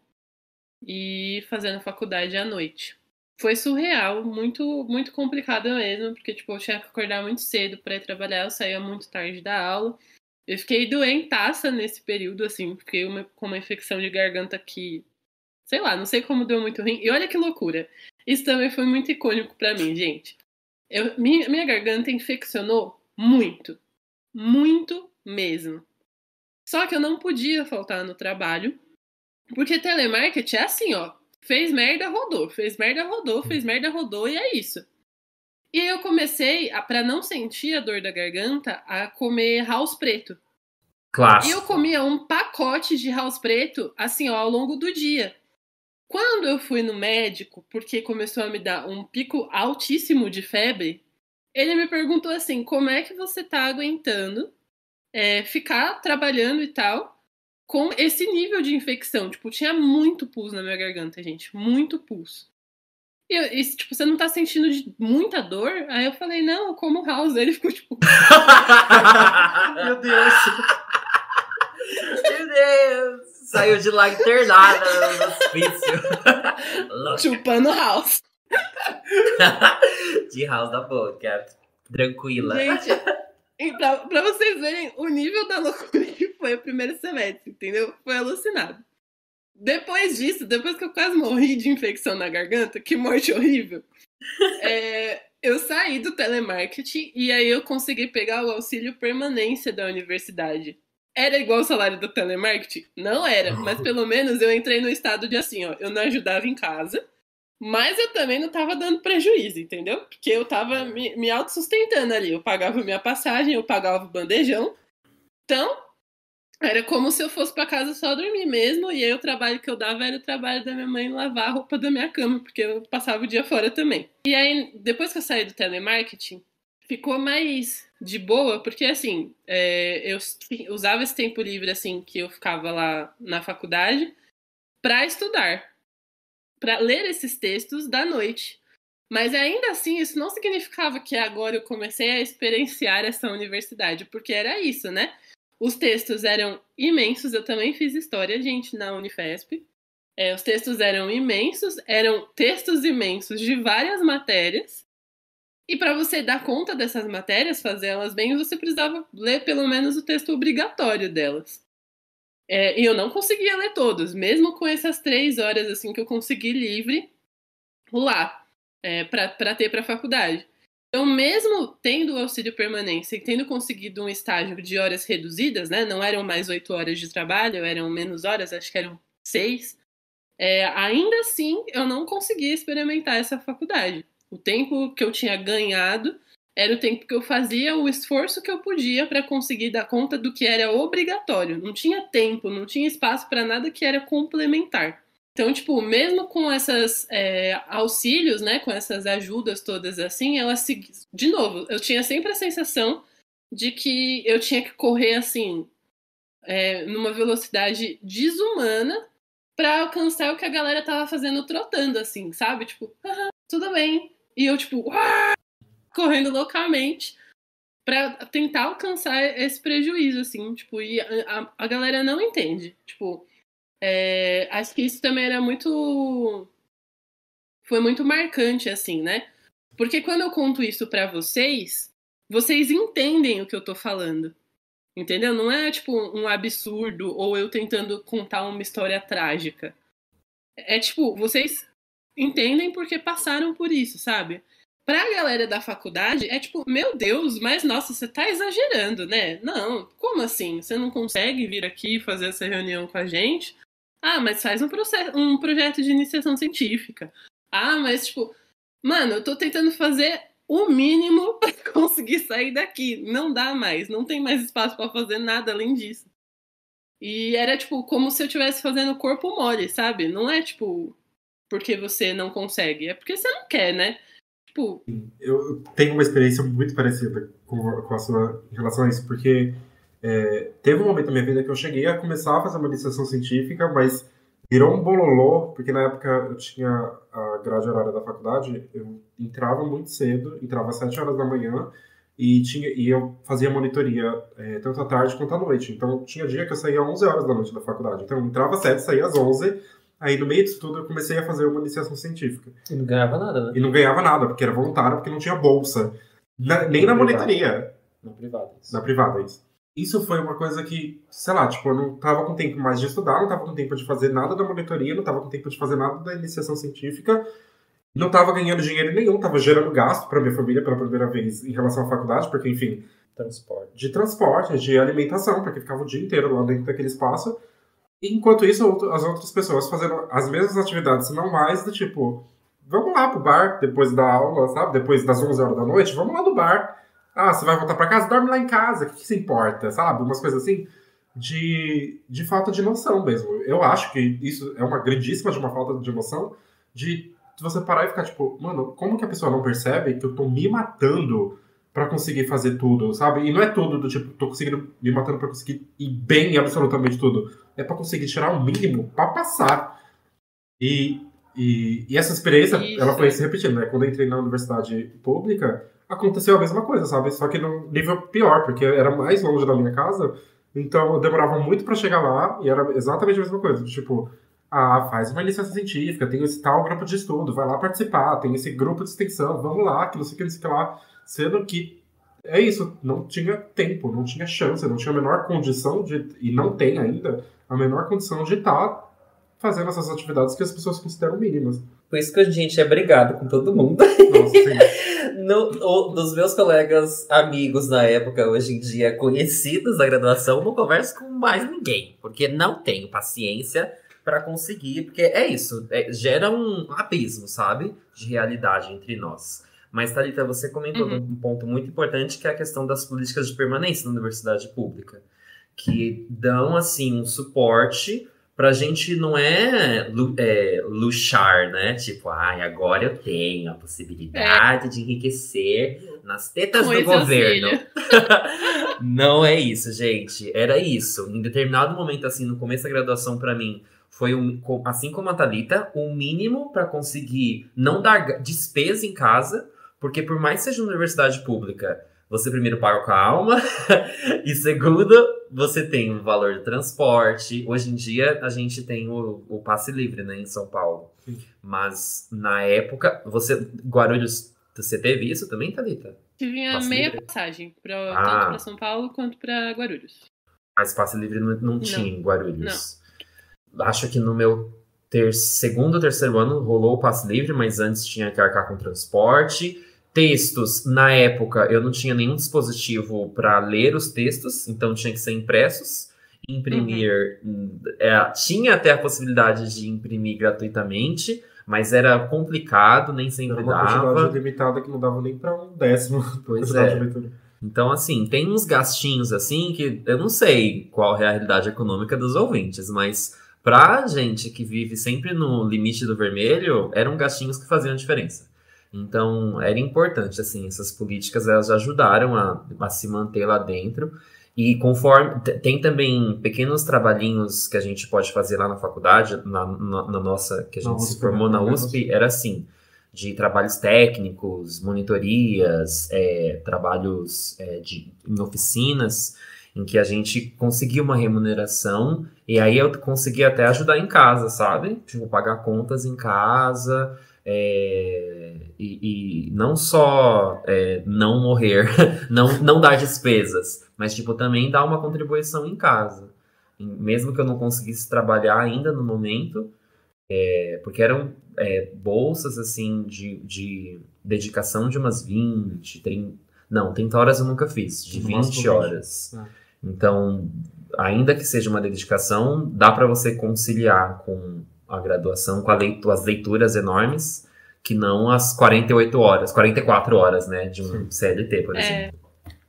e fazendo faculdade à noite. Foi surreal, muito, muito complicado mesmo, porque tipo, eu tinha que acordar muito cedo para ir trabalhar, eu saía muito tarde da aula. Eu fiquei doentaça nesse período, assim, fiquei com uma infecção de garganta que, sei lá, não sei como deu muito ruim. E olha que loucura! Isso também foi muito icônico pra mim, gente. Minha garganta infeccionou muito. Muito mesmo. Só que eu não podia faltar no trabalho, porque telemarketing é assim, ó. Fez merda, rodou. Fez merda, rodou. Fez merda, rodou. E é isso. E aí eu comecei, pra não sentir a dor da garganta, a comer house preto. Clássico. E eu comia um pacote de house preto, assim, ó, ao longo do dia. Quando eu fui no médico, porque começou a me dar um pico altíssimo de febre, ele me perguntou assim, como é que você tá aguentando ficar trabalhando e tal com esse nível de infecção? Tipo, tinha muito pus na minha garganta, gente, muito pus. E tipo, você não tá sentindo muita dor? Aí eu falei, não, eu como house. Aí ele ficou tipo... Meu Deus! Meu Deus! Saiu de lá internada no hospício. Chupando house. De house da boca. Tranquila. Gente, pra vocês verem o nível da loucura que foi o primeiro semestre, entendeu? Foi alucinado. Depois disso, depois que eu quase morri de infecção na garganta, que morte horrível, eu saí do telemarketing e aí eu consegui pegar o auxílio permanência da universidade. Era igual o salário do telemarketing? Não era, mas pelo menos eu entrei no estado de assim, ó, eu não ajudava em casa, mas eu também não tava dando prejuízo, entendeu? Porque eu tava me autossustentando ali, eu pagava minha passagem, eu pagava o bandejão, então era como se eu fosse pra casa só dormir mesmo, e aí o trabalho que eu dava era o trabalho da minha mãe lavar a roupa da minha cama, porque eu passava o dia fora também. E aí, depois que eu saí do telemarketing, ficou mais de boa, porque assim, eu usava esse tempo livre assim que eu ficava lá na faculdade pra estudar, pra ler esses textos da noite. Mas ainda assim, isso não significava que agora eu comecei a experienciar essa universidade, porque era isso, né? Os textos eram imensos, eu também fiz história, gente, na Unifesp. Os textos eram imensos, eram textos imensos de várias matérias. E para você dar conta dessas matérias, fazer elas bem, você precisava ler pelo menos o texto obrigatório delas. E eu não conseguia ler todos, mesmo com essas 3 horas assim que eu consegui livre lá, para ter para a faculdade. Então, mesmo tendo o auxílio permanência e tendo conseguido um estágio de horas reduzidas, né, não eram mais 8 horas de trabalho, eram menos horas, acho que eram 6, ainda assim eu não conseguia experimentar essa faculdade. O tempo que eu tinha ganhado era o tempo que eu fazia o esforço que eu podia para conseguir dar conta do que era obrigatório. Não tinha tempo, não tinha espaço para nada que era complementar. Então, tipo, mesmo com esses auxílios, né, com essas ajudas todas assim, de novo, eu tinha sempre a sensação de que eu tinha que correr assim, numa velocidade desumana para alcançar o que a galera tava fazendo trotando, assim, sabe? Tipo, tudo bem. E eu, tipo, correndo loucamente pra tentar alcançar esse prejuízo, assim, tipo, e a galera não entende. Tipo, acho que isso também foi muito marcante, assim, né? Porque quando eu conto isso pra vocês entendem o que eu tô falando. Entendeu? Não é, tipo, um absurdo ou eu tentando contar uma história trágica. Tipo, vocês entendem porque passaram por isso, sabe? Pra galera da faculdade, tipo, meu Deus, mas nossa, você tá exagerando, né? Não, como assim? Você não consegue vir aqui fazer essa reunião com a gente? Mas faz um projeto de iniciação científica. Mas, tipo, mano, eu tô tentando fazer o mínimo pra conseguir sair daqui. Não dá mais, não tem mais espaço pra fazer nada além disso. E era, tipo, como se eu estivesse fazendo corpo mole, sabe? Não é, tipo, porque você não consegue, é porque você não quer, né? Tipo... Eu tenho uma experiência muito parecida com a sua em relação a isso, porque teve um momento da minha vida que eu cheguei a começar a fazer uma iniciação científica, mas virou um bololô, porque na época eu tinha a grade horária da faculdade, eu entrava muito cedo, entrava às 7 horas da manhã, e eu fazia monitoria tanto à tarde quanto à noite. Então tinha dia que eu saía às 11 horas da noite da faculdade. Então eu entrava às 7, saía às 11. Aí, no meio disso tudo, eu comecei a fazer uma iniciação científica. E não ganhava nada, né? E não ganhava nada, porque era voluntário, porque não tinha bolsa. Nem na monitoria. Na privada. Na privada, isso. Isso foi uma coisa que, sei lá, tipo, eu não tava com tempo mais de estudar, não tava com tempo de fazer nada da monitoria, não tava com tempo de fazer nada da iniciação científica, não tava ganhando dinheiro nenhum, tava gerando gasto pra minha família pela primeira vez em relação à faculdade, porque, enfim... De transporte, de alimentação, porque ficava o dia inteiro lá dentro daquele espaço. Enquanto isso, as outras pessoas fazendo as mesmas atividades, não mais do tipo, vamos lá pro bar depois da aula, sabe? Depois das 11 horas da noite, vamos lá no bar. Você vai voltar pra casa? Dorme lá em casa, o que se importa, sabe? Umas coisas assim de falta de noção mesmo. Eu acho que isso é uma grandíssima de uma falta de noção de você parar e ficar tipo, mano, como que a pessoa não percebe que eu tô me matando pra conseguir fazer tudo, sabe? E não é tudo do tipo, tô conseguindo me matando pra conseguir ir bem em absolutamente tudo. É pra conseguir tirar o mínimo pra passar. E essa experiência, ela foi se repetindo, né? Quando eu entrei na universidade pública, aconteceu a mesma coisa, sabe? Só que num nível pior, porque era mais longe da minha casa, então eu demorava muito pra chegar lá, e era exatamente a mesma coisa. Tipo, faz uma licença científica, tem esse tal grupo de estudo, vai lá participar, tem esse grupo de extensão, vamos lá, que não sei o que, não sei o que lá. Sendo que é isso, não tinha tempo, não tinha chance, não tinha a menor condição e não tem ainda, a menor condição de estar fazendo essas atividades que as pessoas consideram mínimas. Por isso que a gente é brigado com todo mundo. Nossa, sim. Dos meus colegas, amigos na época, hoje em dia conhecidos da graduação, não converso com mais ninguém, porque não tenho paciência para conseguir, porque é isso, gera um abismo, sabe, de realidade entre nós. Mas, Thalita, você comentou um ponto muito importante, que é a questão das políticas de permanência na universidade pública, que dão, assim, um suporte pra gente não luxar, né? Tipo, agora eu tenho a possibilidade de enriquecer nas tetas do governo. Não é isso, gente. Era isso. Em determinado momento, assim, no começo da graduação, pra mim, foi, assim como a Thalita, o mínimo para conseguir não dar despesa em casa, porque por mais que seja uma universidade pública, você primeiro paga com a alma, e segundo, você tem o valor do transporte. Hoje em dia, a gente tem o passe livre, né, em São Paulo. Sim. Mas, na época, Guarulhos, você teve isso também, Thalita? Tive a Passe meia livre? passagem, tanto para São Paulo quanto para Guarulhos. Mas passe livre não tinha em Guarulhos. Acho que no meu segundo ou terceiro ano rolou o passe livre, mas antes tinha que arcar com transporte. Textos, na época, eu não tinha nenhum dispositivo para ler os textos, então tinha que ser impressos. Imprimir, tinha até a possibilidade de imprimir gratuitamente, mas era complicado, nem sempre Era uma quantidade dava. limitada que não dava nem para um décimo da Pois quantidade é. de leitura. Então, assim, tem uns gastinhos, assim, que eu não sei qual é a realidade econômica dos ouvintes, mas pra gente que vive sempre no limite do vermelho, eram gastinhos que faziam diferença. Então, era importante, assim, essas políticas, elas ajudaram a se manter lá dentro. E conforme, tem também pequenos trabalhinhos que a gente pode fazer lá na faculdade, na nossa, que a gente se formou na USP, era assim, de trabalhos técnicos, monitorias, trabalhos em oficinas, em que a gente conseguia uma remuneração, e aí eu conseguia até ajudar em casa, sabe? Tipo, pagar contas em casa, e não só não morrer, não dar despesas, mas tipo, também dar uma contribuição em casa. Mesmo que eu não conseguisse trabalhar ainda no momento, porque eram bolsas assim de dedicação de umas 20, 30. Não, 30 horas eu nunca fiz, de 20 horas. Então, ainda que seja uma dedicação, dá para você conciliar com a graduação, com as leituras enormes, que não as 48 horas, 44 horas, né, de um CLT, por exemplo.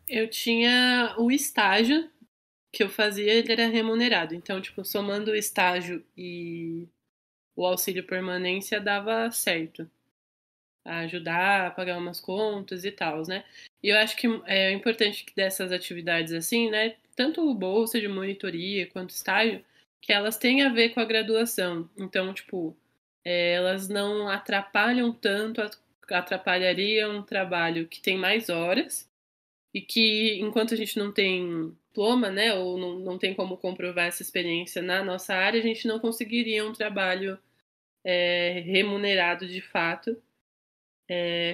Eu tinha o estágio que eu fazia, ele era remunerado. Então, tipo, somando o estágio e o auxílio permanência dava certo. A ajudar a pagar umas contas e tal, né? E eu acho que é importante que dessas atividades assim, né? Tanto bolsa de monitoria quanto estágio, que elas têm a ver com a graduação. Então, tipo, elas não atrapalham tanto, atrapalhariam um trabalho que tem mais horas e que, enquanto a gente não tem diploma, né? Ou não tem como comprovar essa experiência na nossa área, a gente não conseguiria um trabalho remunerado de fato,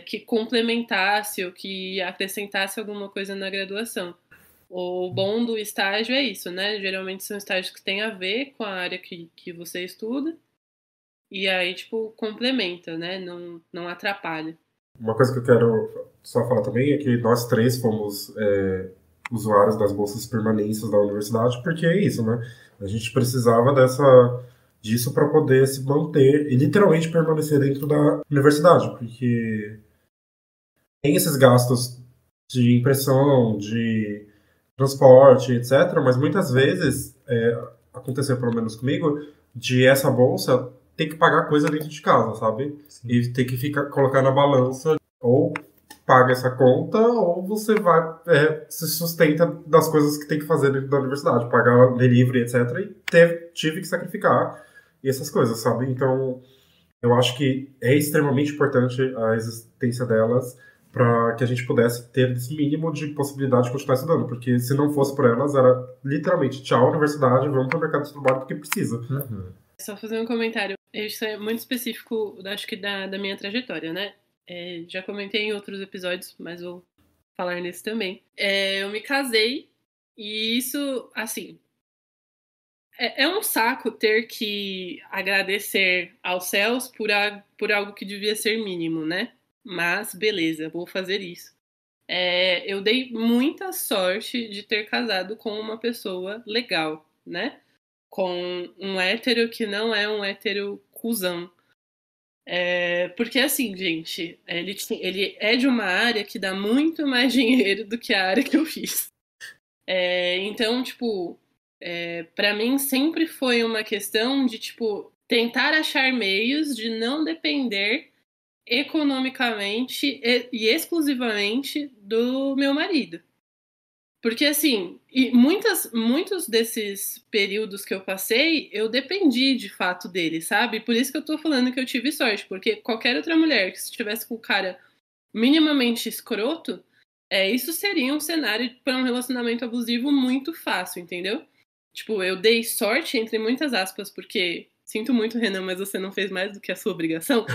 que complementasse ou que acrescentasse alguma coisa na graduação. O bom do estágio é isso, né? Geralmente são estágios que têm a ver com a área que você estuda e aí, tipo, complementa, né? Não atrapalha. Uma coisa que eu quero só falar também é que nós três fomos usuários das bolsas permanências da universidade, porque é isso, né? A gente precisava disso para poder se manter e literalmente permanecer dentro da universidade, porque tem esses gastos de impressão, de transporte, etc., mas muitas vezes, aconteceu pelo menos comigo, de essa bolsa ter que pagar coisa dentro de casa, sabe? Sim. E ter que colocar na balança, ou paga essa conta, ou você vai, se sustenta das coisas que tem que fazer dentro da universidade, pagar delivery, etc., e tive que sacrificar e essas coisas, sabe? Então, eu acho que é extremamente importante a existência delas para que a gente pudesse ter esse mínimo de possibilidade de continuar estudando, porque se não fosse por elas, era literalmente tchau, universidade, vamos para o mercado de trabalho porque precisa. Uhum. Só fazer um comentário, isso é muito específico, acho que da minha trajetória, né? Já comentei em outros episódios, mas vou falar nesse também. Eu me casei e isso, assim, é um saco ter que agradecer aos céus por algo que devia ser mínimo, né? Mas, beleza, vou fazer isso. Eu dei muita sorte de ter casado com uma pessoa legal, né? Com um hétero que não é um hétero cuzão. Porque, assim, gente, ele é de uma área que dá muito mais dinheiro do que a área que eu fiz. Então, tipo, pra mim sempre foi uma questão de, tipo, tentar achar meios de não depender economicamente e exclusivamente do meu marido. Porque, assim, muitos desses períodos que eu passei, eu dependi, de fato, dele, sabe? Por isso que eu tô falando que eu tive sorte. Porque qualquer outra mulher que estivesse com o cara minimamente escroto, isso seria um cenário para um relacionamento abusivo muito fácil, entendeu? Tipo, eu dei sorte, entre muitas aspas, porque sinto muito, Renan, mas você não fez mais do que a sua obrigação.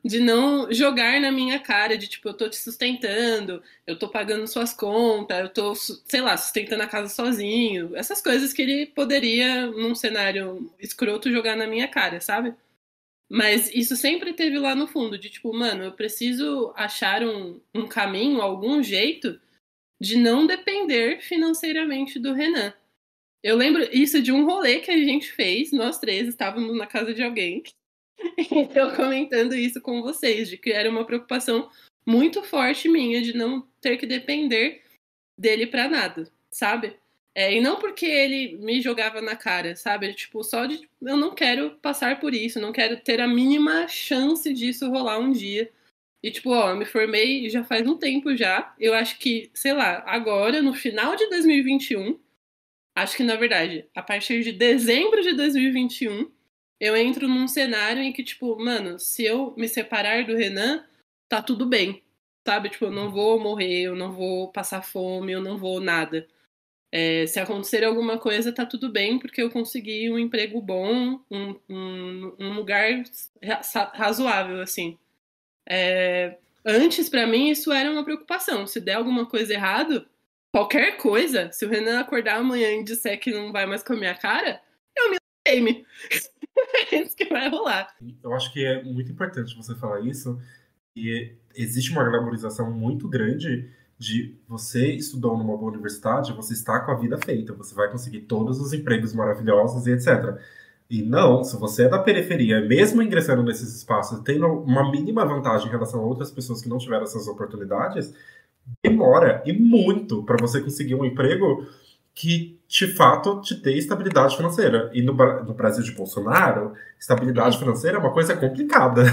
De não jogar na minha cara, de tipo, eu tô te sustentando, eu tô pagando suas contas, eu tô, sei lá, sustentando a casa sozinho. Essas coisas que ele poderia, num cenário escroto, jogar na minha cara, sabe? Mas isso sempre teve lá no fundo, de tipo, mano, eu preciso achar um caminho, algum jeito de não depender financeiramente do Renan. Eu lembro isso de um rolê que a gente fez, nós três estávamos na casa de alguém, e eu comentando isso com vocês, de que era uma preocupação muito forte minha de não ter que depender dele pra nada, sabe? E não porque ele me jogava na cara, sabe? Tipo, só de eu não quero passar por isso, não quero ter a mínima chance disso rolar um dia. E tipo, ó, eu me formei já faz um tempo já. Eu acho que, sei lá, agora, no final de 2021, acho que na verdade, a partir de dezembro de 2021, eu entro num cenário em que, tipo, mano, se eu me separar do Renan, tá tudo bem. Sabe? Tipo, eu não vou morrer, eu não vou passar fome, eu não vou nada. Se acontecer alguma coisa, tá tudo bem, porque eu consegui um emprego bom, um lugar razoável, assim. Antes, pra mim, isso era uma preocupação. Se der alguma coisa errado, qualquer coisa, se o Renan acordar amanhã e disser que não vai mais com a minha cara, eu me lasquei-me. É isso que vai rolar. Eu acho que é muito importante você falar isso. E existe uma glamorização muito grande de você estudou numa boa universidade, você está com a vida feita, você vai conseguir todos os empregos maravilhosos e etc. E não, se você é da periferia, mesmo ingressando nesses espaços, tendo uma mínima vantagem em relação a outras pessoas que não tiveram essas oportunidades, demora e muito para você conseguir um emprego que, de fato, te dê estabilidade financeira. E no Brasil de Bolsonaro, estabilidade financeira é uma coisa complicada.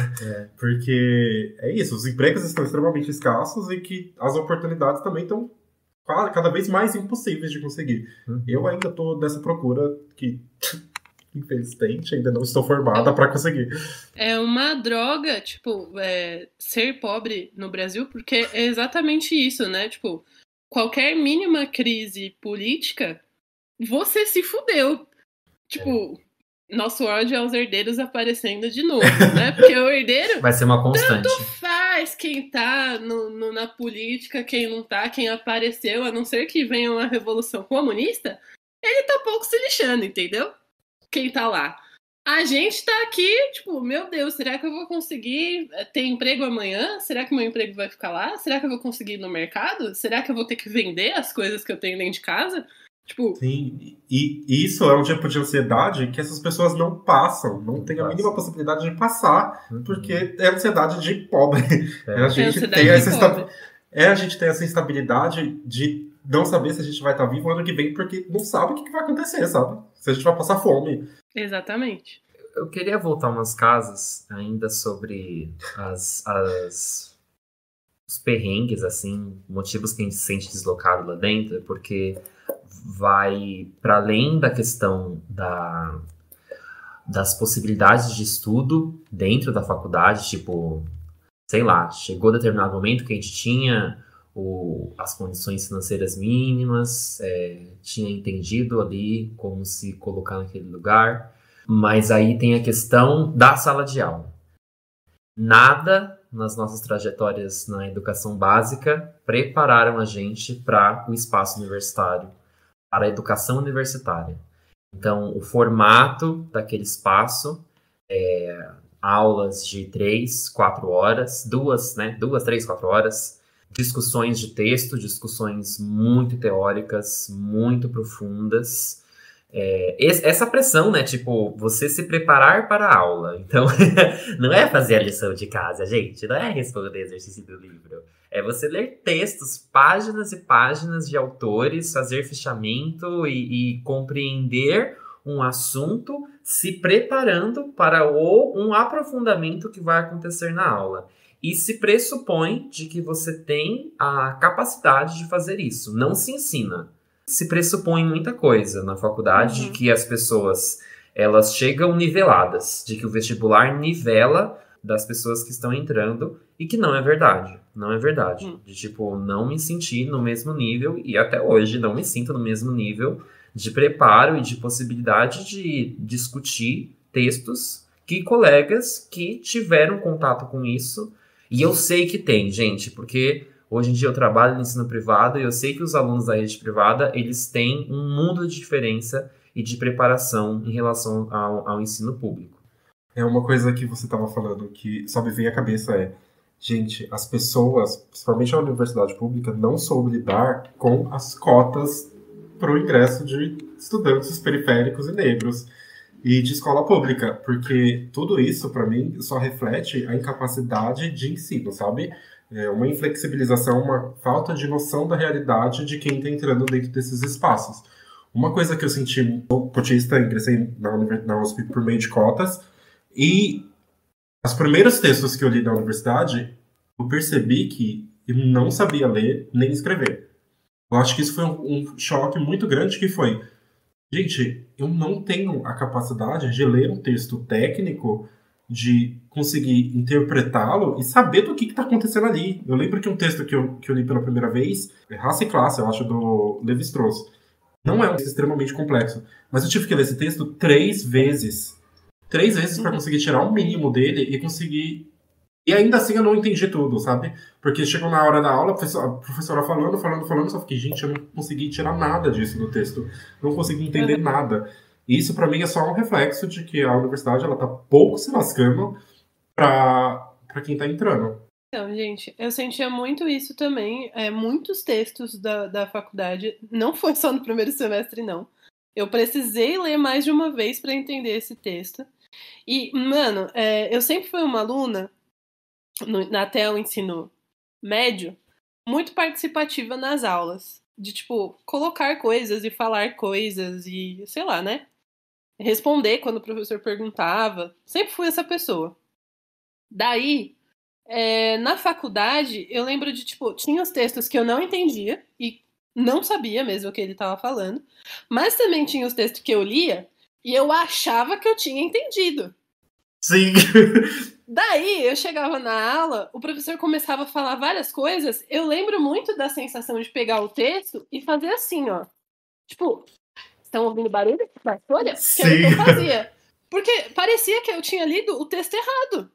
Porque é isso, os empregos estão extremamente escassos e que as oportunidades também estão cada vez mais impossíveis de conseguir. Eu ainda estou nessa procura que, infelizmente, ainda não estou formada para conseguir. É uma droga, tipo, ser pobre no Brasil, porque é exatamente isso, né? Tipo, qualquer mínima crise política, você se fudeu. Tipo, nosso ódio aos herdeiros aparecendo de novo, né? Porque o herdeiro vai ser uma constante. Tanto faz quem tá na política, quem não tá, quem apareceu, a não ser que venha uma revolução comunista, ele tá pouco se lixando, entendeu? Quem tá lá. A gente tá aqui, tipo, meu Deus, será que eu vou conseguir ter emprego amanhã? Será que meu emprego vai ficar lá? Será que eu vou conseguir ir no mercado? Será que eu vou ter que vender as coisas que eu tenho dentro de casa? Tipo... Sim, e isso é um tipo de ansiedade que essas pessoas não passam, não tem a mínima possibilidade de passar, porque é ansiedade de pobre. A gente tem essa instabilidade de não saber se a gente vai estar vivo ano que vem, porque não sabe o que vai acontecer, sabe? Se a gente vai passar fome. Exatamente. Eu queria voltar umas casas ainda sobre os perrengues, assim, motivos que a gente se sente deslocado lá dentro, porque vai para além da questão das possibilidades de estudo dentro da faculdade, tipo, sei lá, chegou determinado momento que a gente tinha as condições financeiras mínimas, tinha entendido ali como se colocar naquele lugar, mas aí tem a questão da sala de aula. Nada nas nossas trajetórias na educação básica prepararam a gente para o espaço universitário, para a educação universitária. Então, o formato daquele espaço aulas de 3, 4 horas, 2, 3, 4 horas, discussões de texto, discussões muito teóricas, muito profundas. Essa pressão, né? Tipo, você se preparar para a aula. Então, não é fazer a lição de casa, gente. Não é responder exercício do livro. É você ler textos, páginas e páginas de autores, fazer fichamento e compreender um assunto, se preparando para um aprofundamento que vai acontecer na aula. e se pressupõe de que você tem a capacidade de fazer isso. Não se ensina. Se pressupõe muita coisa na faculdade, de que as pessoas elas chegam niveladas, de que o vestibular nivela das pessoas que estão entrando, e que não é verdade. Não é verdade. De tipo, não me sentir no mesmo nível, e até hoje não me sinto no mesmo nível de preparo e de possibilidade de discutir textos que colegas que tiveram contato com isso, e eu sei que tem, gente, porque hoje em dia eu trabalho no ensino privado e eu sei que os alunos da rede privada, eles têm um mundo de diferença e de preparação em relação ao ensino público. É uma coisa que você estava falando que só me vem à cabeça gente, as pessoas, principalmente a universidade pública, não soube lidar com as cotas para o ingresso de estudantes periféricos e negros e de escola pública, porque tudo isso, para mim, só reflete a incapacidade de ensino, sabe? Uma inflexibilização, uma falta de noção da realidade de quem está entrando dentro desses espaços. Uma coisa que eu senti, sou cotista, ingressei na USP por meio de cotas, e os primeiros textos que eu li da universidade, eu percebi que eu não sabia ler nem escrever. Eu acho que isso foi um choque muito grande, que foi, gente, eu não tenho a capacidade de ler um texto técnico, de conseguir interpretá-lo e saber do que está acontecendo ali. Eu lembro que um texto que eu li pela primeira vez, Raça e Classe, eu acho, do Levi-Strauss, não é um texto extremamente complexo, mas eu tive que ler esse texto 3 vezes. 3 vezes para conseguir tirar o mínimo dele e conseguir... E ainda assim eu não entendi tudo, sabe? Porque chegou na hora da aula, a professora falando, só fiquei, gente, eu não consegui tirar nada disso do texto. Não consegui entender nada. E isso para mim é só um reflexo de que a universidade, ela tá pouco se lascando para quem tá entrando. Então, gente, eu sentia muito isso também. Muitos textos da faculdade, não foi só no primeiro semestre, não. Eu precisei ler mais de uma vez para entender esse texto. E, mano, eu sempre fui uma aluna, até o ensino médio, muito participativa nas aulas. De, tipo, colocar coisas e falar coisas e, sei lá, né? Responder quando o professor perguntava. Sempre fui essa pessoa. Daí, na faculdade, eu lembro de, tipo, tinha os textos que eu não entendia e não sabia mesmo o que ele estava falando, mas também tinha os textos que eu lia e eu achava que eu tinha entendido. Sim. Daí, eu chegava na aula, o professor começava a falar várias coisas, eu lembro muito da sensação de pegar o texto e fazer assim, ó. Tipo, estão ouvindo barulho da folha? Que era o que eu fazia. Porque parecia que eu tinha lido o texto errado.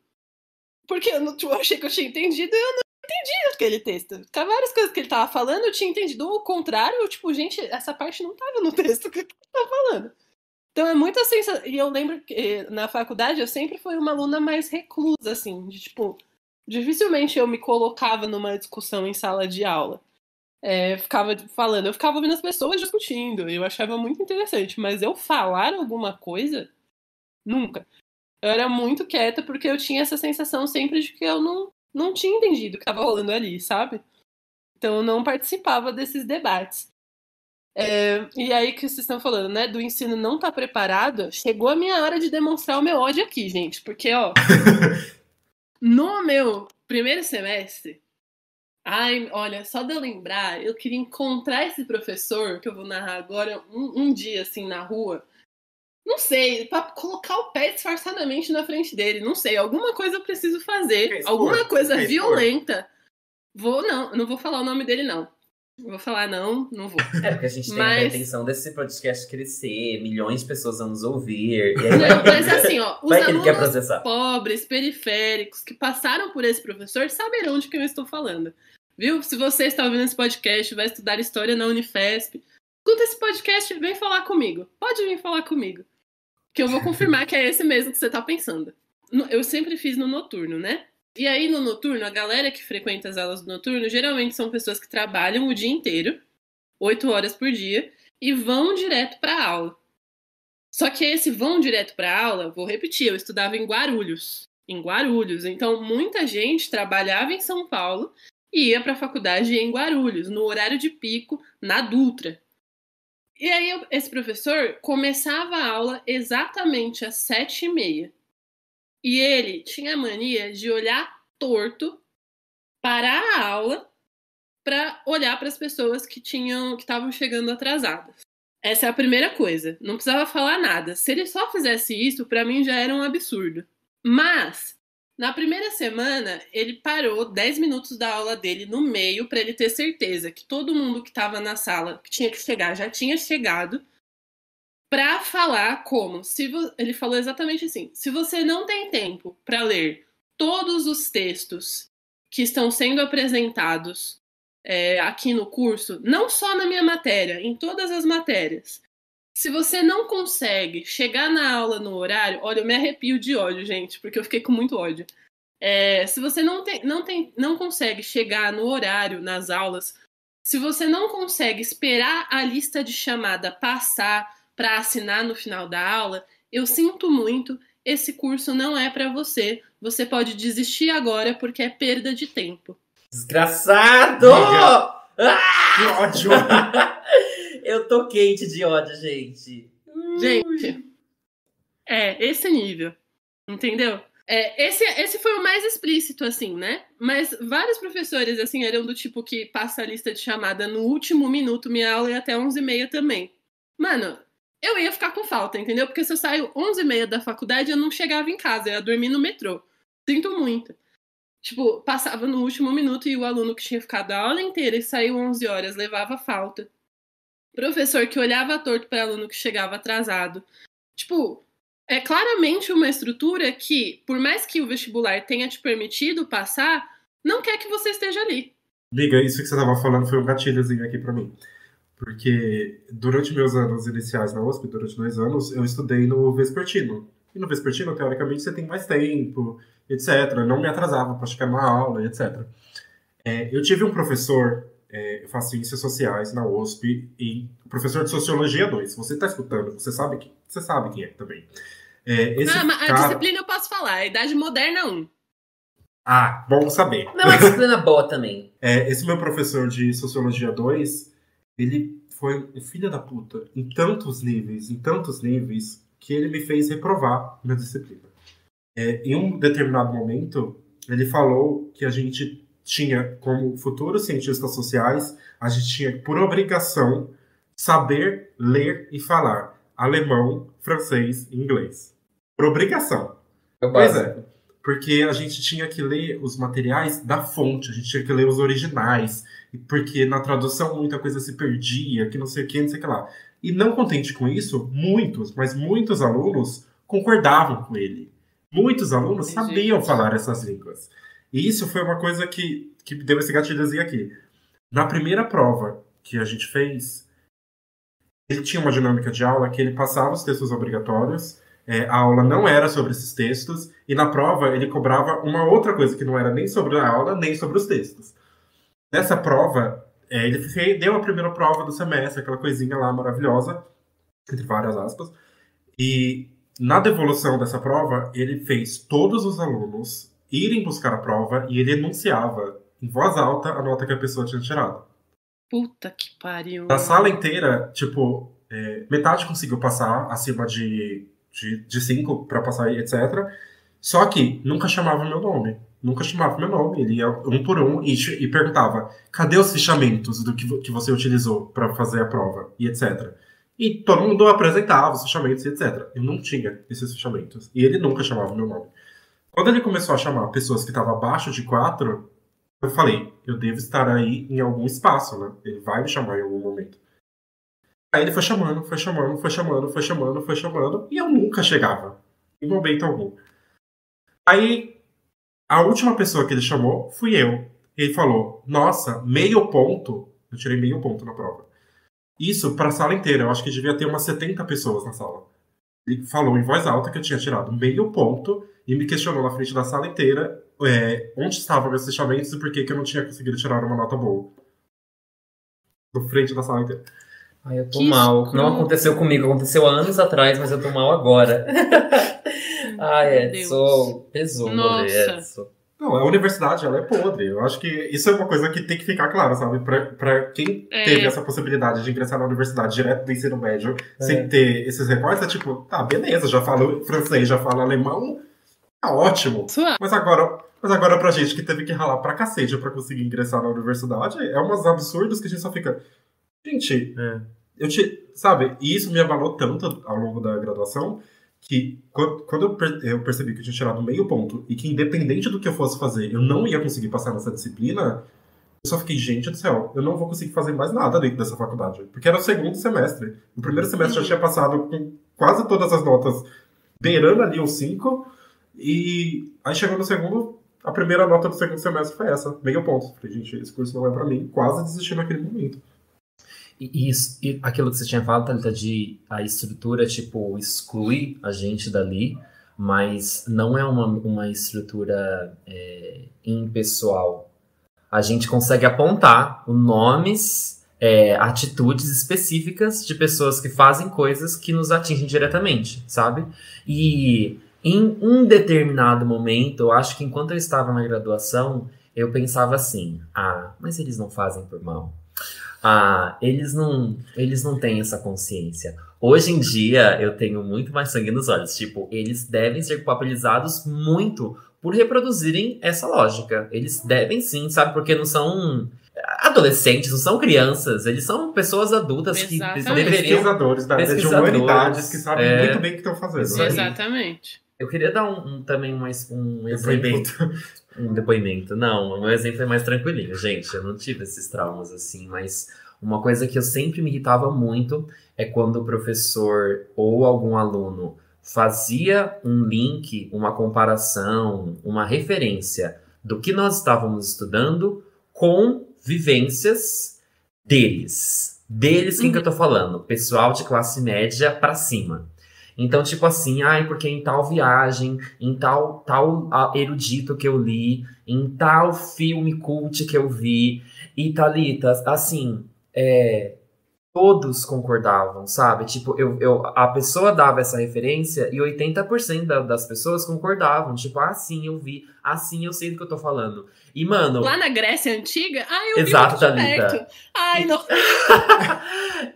Porque eu achei que eu tinha entendido e eu não entendi aquele texto. Várias coisas que ele tava falando eu tinha entendido. Ao contrário, tipo, gente, essa parte não tava no texto que ele tava falando. Então é muita sensação. E eu lembro que na faculdade eu sempre fui uma aluna mais reclusa, assim, de tipo, dificilmente eu me colocava numa discussão em sala de aula. Ficava falando, eu ficava ouvindo as pessoas discutindo, eu achava muito interessante, mas eu falar alguma coisa, nunca. Eu era muito quieta porque eu tinha essa sensação sempre de que eu não tinha entendido o que estava rolando ali, sabe? Então eu não participava desses debates. E aí que vocês estão falando, né, do ensino não estar preparado, chegou a minha hora de demonstrar o meu ódio aqui, gente, porque, ó, no meu primeiro semestre, olha, só de eu lembrar, eu queria encontrar esse professor, que eu vou narrar agora, um dia, assim, na rua, não sei, pra colocar o pé disfarçadamente na frente dele, não sei, alguma coisa eu preciso fazer, alguma coisa violenta. Não vou falar o nome dele, não. Vou falar não vou. Porque a gente tem a pretensão desse podcast crescer, milhões de pessoas vão nos ouvir. E aí não, mas assim, ó, os alunos pobres, periféricos, que passaram por esse professor, saberão de quem eu estou falando. Viu? Se você está ouvindo esse podcast, vai estudar História na Unifesp, escuta esse podcast e vem falar comigo. Pode vir falar comigo. Que eu vou confirmar que é esse mesmo que você está pensando. Eu sempre fiz no noturno, né? E aí, no noturno, a galera que frequenta as aulas do noturno geralmente são pessoas que trabalham o dia inteiro, 8 horas por dia, e vão direto para a aula. Só que esse vão direto para a aula, vou repetir, eu estudava em Guarulhos. Então, muita gente trabalhava em São Paulo e ia para a faculdade em Guarulhos, no horário de pico, na Dutra. E aí, esse professor começava a aula exatamente às 7h30. E ele tinha a mania de olhar torto, parar a aula para olhar para as pessoas que estavam chegando atrasadas. Essa é a primeira coisa. Não precisava falar nada. Se ele só fizesse isso, para mim já era um absurdo. Mas, na primeira semana, ele parou 10 minutos da aula dele no meio para ele ter certeza que todo mundo que estava na sala, que tinha que chegar, já tinha chegado, para falar como. Ele falou exatamente assim: se você não tem tempo para ler todos os textos que estão sendo apresentados aqui no curso, não só na minha matéria, em todas as matérias, se você não consegue chegar na aula no horário, olha, eu me arrepio de ódio, gente, porque eu fiquei com muito ódio. Se você não consegue chegar no horário nas aulas, se você não consegue esperar a lista de chamada passar para assinar no final da aula, eu sinto muito, esse curso não é para você. Você pode desistir agora porque é perda de tempo. Desgraçado! Que ódio! Eu tô quente de ódio, gente. Gente, esse nível, entendeu? Esse foi o mais explícito, assim, né? Mas vários professores, assim, eram do tipo que passa a lista de chamada no último minuto, minha aula ia até 11h30 também. Mano, eu ia ficar com falta, entendeu? Porque se eu saio 11h30 da faculdade, eu não chegava em casa, eu ia dormir no metrô. Sinto muito. Tipo, passava no último minuto e o aluno que tinha ficado a aula inteira e saiu 11 horas levava falta. Professor que olhava torto para aluno que chegava atrasado. Tipo, é claramente uma estrutura que, por mais que o vestibular tenha te permitido passar, não quer que você esteja ali. Amiga, isso que você estava falando foi um gatilhozinho aqui para mim. Porque durante meus anos iniciais na USP, durante 2 anos, eu estudei no vespertino. E no vespertino, teoricamente, você tem mais tempo, etc. Eu não me atrasava para chegar na aula, etc. Eu tive um professor, eu faço ciências sociais na USP, e professor de Sociologia 2. Você está escutando, você sabe quem é também. A disciplina eu posso falar, a Idade Moderna 1. Ah, bom saber. Não, é uma disciplina boa também. Esse meu professor de Sociologia 2, ele foi um filho da puta em tantos níveis, que ele me fez reprovar na disciplina. Em um determinado momento, ele falou que a gente tinha, como futuros cientistas sociais, a gente tinha, por obrigação, saber ler e falar alemão, francês e inglês. Por obrigação. Pois é. Porque a gente tinha que ler os materiais da fonte, a gente tinha que ler os originais, porque na tradução muita coisa se perdia, que não sei o que, não sei o que lá. E não contente com isso, muitos alunos concordavam com ele. Muitos alunos sabiam falar essas línguas. E isso foi uma coisa que deu esse gatilhozinho aqui. Na primeira prova que a gente fez, ele tinha uma dinâmica de aula que ele passava os textos obrigatórios, a aula não era sobre esses textos, e na prova ele cobrava uma outra coisa que não era nem sobre a aula, nem sobre os textos. Nessa prova, ele deu a primeira prova do semestre, aquela coisinha lá maravilhosa, entre várias aspas, e na devolução dessa prova, ele fez todos os alunos irem buscar a prova e ele enunciava em voz alta a nota que a pessoa tinha tirado. Puta que pariu. Na sala inteira, tipo, metade conseguiu passar acima de 5 para passar, etc. Só que nunca chamava meu nome. Ele ia um por um e perguntava: cadê os fichamentos do que você utilizou para fazer a prova? E etc. E todo mundo apresentava os fichamentos e etc. Eu não tinha esses fichamentos. E ele nunca chamava meu nome. Quando ele começou a chamar pessoas que estavam abaixo de 4, eu falei: eu devo estar aí em algum espaço, né? Ele vai me chamar em algum momento. Aí ele foi chamando, e eu nunca chegava, em momento algum. Aí, a última pessoa que ele chamou fui eu. Ele falou: nossa, meio ponto. Eu tirei meio ponto na prova. Isso para a sala inteira, eu acho que devia ter umas 70 pessoas na sala. Ele falou em voz alta que eu tinha tirado meio ponto e me questionou na frente da sala inteira onde estavam meus fechamentos e por que eu não tinha conseguido tirar uma nota boa. Na frente da sala inteira. Ai, eu tô mal. Não aconteceu comigo, aconteceu há anos atrás, mas eu tô mal agora. Ai, Edson, pesou, Edson. Não, a universidade, ela é podre. Eu acho que isso é uma coisa que tem que ficar claro, sabe? Pra quem teve essa possibilidade de ingressar na universidade direto do ensino médio, sem ter esses recortes, é tipo, tá, beleza, já falo francês, já falo alemão, Tá ótimo. Suave. Mas agora pra gente que teve que ralar pra cacete pra conseguir ingressar na universidade, é umas absurdos que a gente só fica... Gente, sabe? E isso me abalou tanto ao longo da graduação que quando eu percebi que eu tinha tirado meio ponto e que independente do que eu fosse fazer, eu não ia conseguir passar nessa disciplina, eu só fiquei, gente do céu, eu não vou conseguir fazer mais nada dentro dessa faculdade. Porque era o segundo semestre. No primeiro semestre eu tinha passado com quase todas as notas beirando ali os 5. E aí chegou no segundo, a primeira nota do segundo semestre foi essa, meio ponto. Falei, gente, esse curso não é pra mim. Quase desisti naquele momento. E aquilo que você tinha falado, Thalita, de a estrutura, tipo, exclui a gente dali, mas não é uma estrutura impessoal. A gente consegue apontar nomes, atitudes específicas de pessoas que fazem coisas que nos atingem diretamente, sabe? E em um determinado momento, eu acho que enquanto eu estava na graduação, eu pensava assim, mas eles não fazem por mal. Eles não têm essa consciência. Hoje em dia, eu tenho muito mais sangue nos olhos. Tipo, eles devem ser culpabilizados muito por reproduzirem essa lógica. Eles devem sim, sabe? Porque não são adolescentes, não são crianças. Eles são pessoas adultas Exatamente. que deveriam... Pesquisadores da área de humanidades que sabem muito bem o que estão fazendo. Isso aí. Exatamente. Eu queria dar também um exemplo... Um depoimento. Não, o meu exemplo é mais tranquilinho, gente. Eu não tive esses traumas assim, mas uma coisa que eu sempre me irritava muito é quando o professor ou algum aluno fazia um link, uma comparação, uma referência do que nós estávamos estudando com vivências deles. Deles, quem que eu tô falando? Pessoal de classe média pra cima. Então, tipo assim, porque em tal viagem, em tal erudito que eu li, em tal filme cult que eu vi, e Thalita, assim, todos concordavam, sabe? Tipo, a pessoa dava essa referência e 80% das pessoas concordavam. Tipo, sim, eu vi. Sim, eu sei do que eu tô falando. E, mano... Lá na Grécia Antiga? Eu exato, vi muito de perto. Não...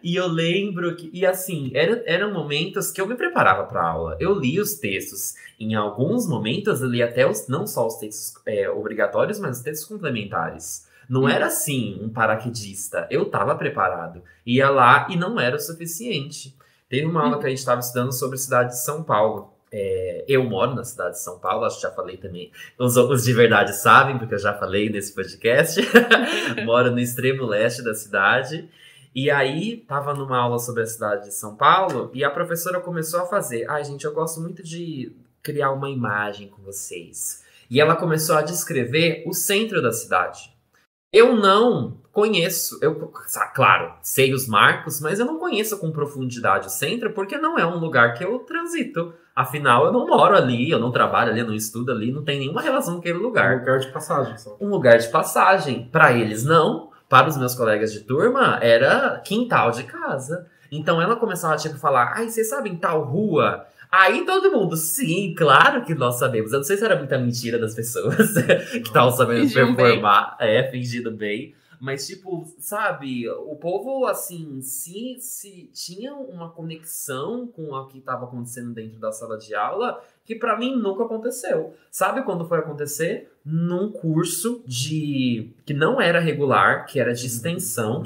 E eu lembro que... E, assim, eram momentos que eu me preparava pra aula. Eu li os textos. Em alguns momentos, eu li até não só os textos obrigatórios, mas os textos complementares. Não era assim, um paraquedista. Eu tava preparado. Ia lá e não era o suficiente. Teve uma aula que a gente estava estudando sobre a cidade de São Paulo. Eu moro na cidade de São Paulo, acho que já falei também. Os de verdade sabem, porque eu já falei nesse podcast. Moro no extremo leste da cidade. E aí, tava numa aula sobre a cidade de São Paulo e a professora começou a fazer. Gente, eu gosto muito de criar uma imagem com vocês. E ela começou a descrever o centro da cidade. Eu não conheço, claro, sei os marcos, mas eu não conheço com profundidade o centro, porque não é um lugar que eu transito. Afinal, eu não moro ali, eu não trabalho ali, eu não estudo ali, não tem nenhuma relação com aquele lugar. Um lugar de passagem só. Um lugar de passagem. Para eles, não. Para os meus colegas de turma, era quintal de casa. Então ela começava a falar, vocês sabem tal rua? Aí todo mundo, sim, claro que nós sabemos. Eu não sei se era muita mentira das pessoas que estavam sabendo performar, fingindo bem. Mas, tipo, sabe, o povo, assim, se tinha uma conexão com o que estava acontecendo dentro da sala de aula, que pra mim nunca aconteceu. Sabe quando foi acontecer? Num curso que não era regular, que era de extensão,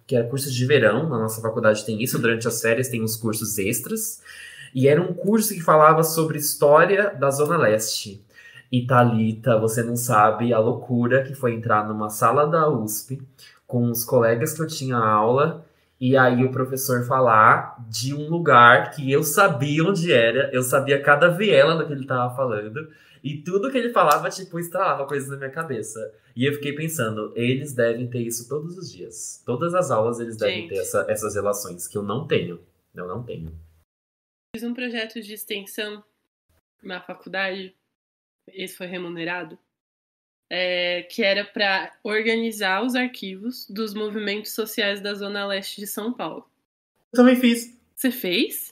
que era curso de verão. Na nossa faculdade tem isso, durante as férias tem os cursos extras. E era um curso que falava sobre história da Zona Leste. E Thalita, você não sabe a loucura que foi entrar numa sala da USP com os colegas que eu tinha aula e aí o professor falar de um lugar que eu sabia onde era, eu sabia cada viela do que ele estava falando e tudo que ele falava, instalava coisas na minha cabeça. E eu fiquei pensando, eles devem ter isso todos os dias. Todas as aulas eles devem ter essas relações que eu não tenho. Eu não tenho. Fiz um projeto de extensão na faculdade, esse foi remunerado, que era para organizar os arquivos dos movimentos sociais da Zona Leste de São Paulo. Eu também fiz. Você fez?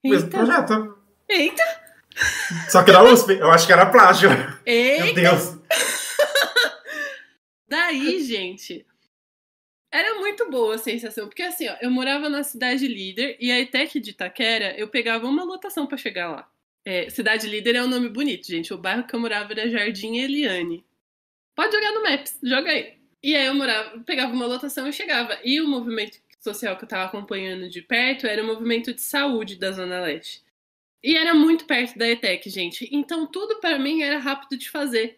O mesmo projeto. Eita! Só que da USP, eu acho que era plágio. Eita! Meu Deus! Daí, gente, era muito boa a sensação, porque assim, eu morava na cidade líder e a ETEC de Itaquera, eu pegava uma lotação para chegar lá. Cidade Líder é um nome bonito, gente. O bairro que eu morava era Jardim Eliane. Pode jogar no Maps, joga aí. E aí eu pegava uma lotação e chegava. E o movimento social que eu tava acompanhando de perto era o movimento de saúde da Zona Leste. E era muito perto da ETEC, gente. Então tudo pra mim era rápido de fazer.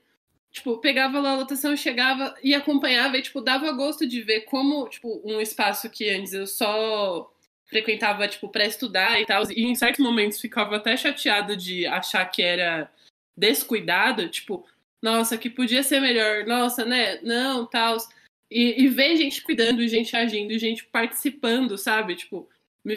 Tipo, pegava lá a lotação, chegava e acompanhava e, tipo, dava gosto de ver como, tipo, um espaço que antes eu só frequentava, tipo, pra estudar e tal, e em certos momentos ficava até chateada de achar que era descuidado, tipo, nossa, que podia ser melhor, nossa, né, não, tal, e ver gente cuidando, gente agindo, gente participando, sabe, tipo, me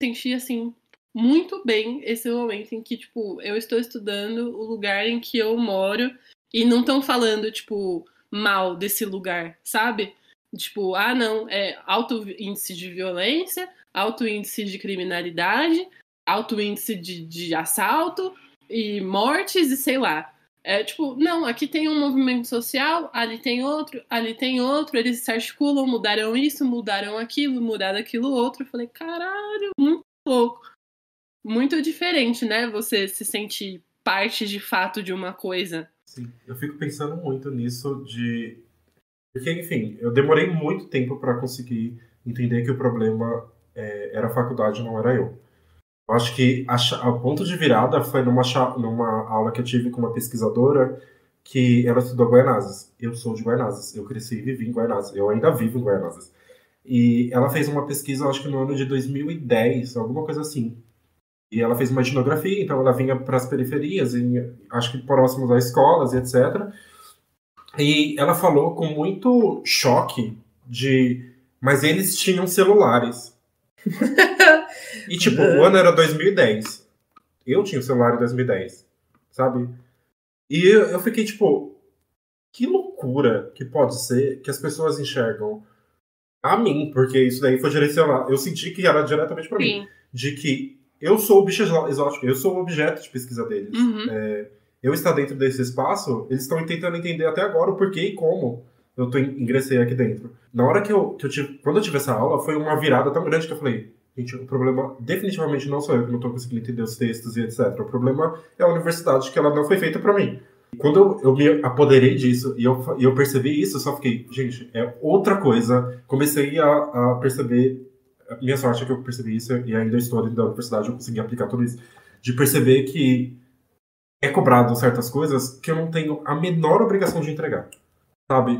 sentir, assim, muito bem esse momento em que, tipo, eu estou estudando o lugar em que eu moro e não estão falando, tipo, mal desse lugar, sabe? Tipo, não, é alto índice de violência, alto índice de criminalidade, alto índice de assalto e mortes e sei lá. Tipo, não, aqui tem um movimento social, ali tem outro, eles se articulam, mudaram isso, mudaram aquilo, mudaram aquilo outro. Eu falei, caralho, muito louco. Muito diferente, né? Você se sentir parte de fato de uma coisa. Sim, eu fico pensando muito nisso porque, enfim, eu demorei muito tempo para conseguir entender que o problema era a faculdade, não era eu. Eu acho que o ponto de virada foi numa aula que eu tive com uma pesquisadora que ela estudou Guaianazes. Eu sou de Guaianazes, eu cresci e vivi em Guaianazes, eu ainda vivo em Guaianazes. E ela fez uma pesquisa, acho que no ano de 2010, alguma coisa assim. E ela fez uma etnografia, então ela vinha para as periferias, acho que próximos às escolas e etc. E ela falou com muito choque mas eles tinham celulares. E tipo, o ano era 2010. Eu tinha o celular em 2010, sabe? E eu fiquei tipo, que loucura que pode ser que as pessoas enxergam a mim, porque isso daí foi direcionado. Eu senti que era diretamente para mim. De que eu sou o bicho exótico, eu sou o objeto de pesquisa deles. Uhum. Eu estar dentro desse espaço, eles estão tentando entender até agora o porquê e como eu ingressei aqui dentro. Na hora quando eu tive essa aula, foi uma virada tão grande que eu falei, gente, o problema definitivamente não sou eu que não estou conseguindo entender os textos e etc. O problema é a universidade, que ela não foi feita para mim. Quando eu me apoderei disso e eu percebi isso, eu só fiquei, gente, é outra coisa. Comecei a perceber, a minha sorte é que eu percebi isso e ainda estou dentro da universidade, eu consegui aplicar tudo isso, de perceber que é cobrado certas coisas que eu não tenho a menor obrigação de entregar. Sabe?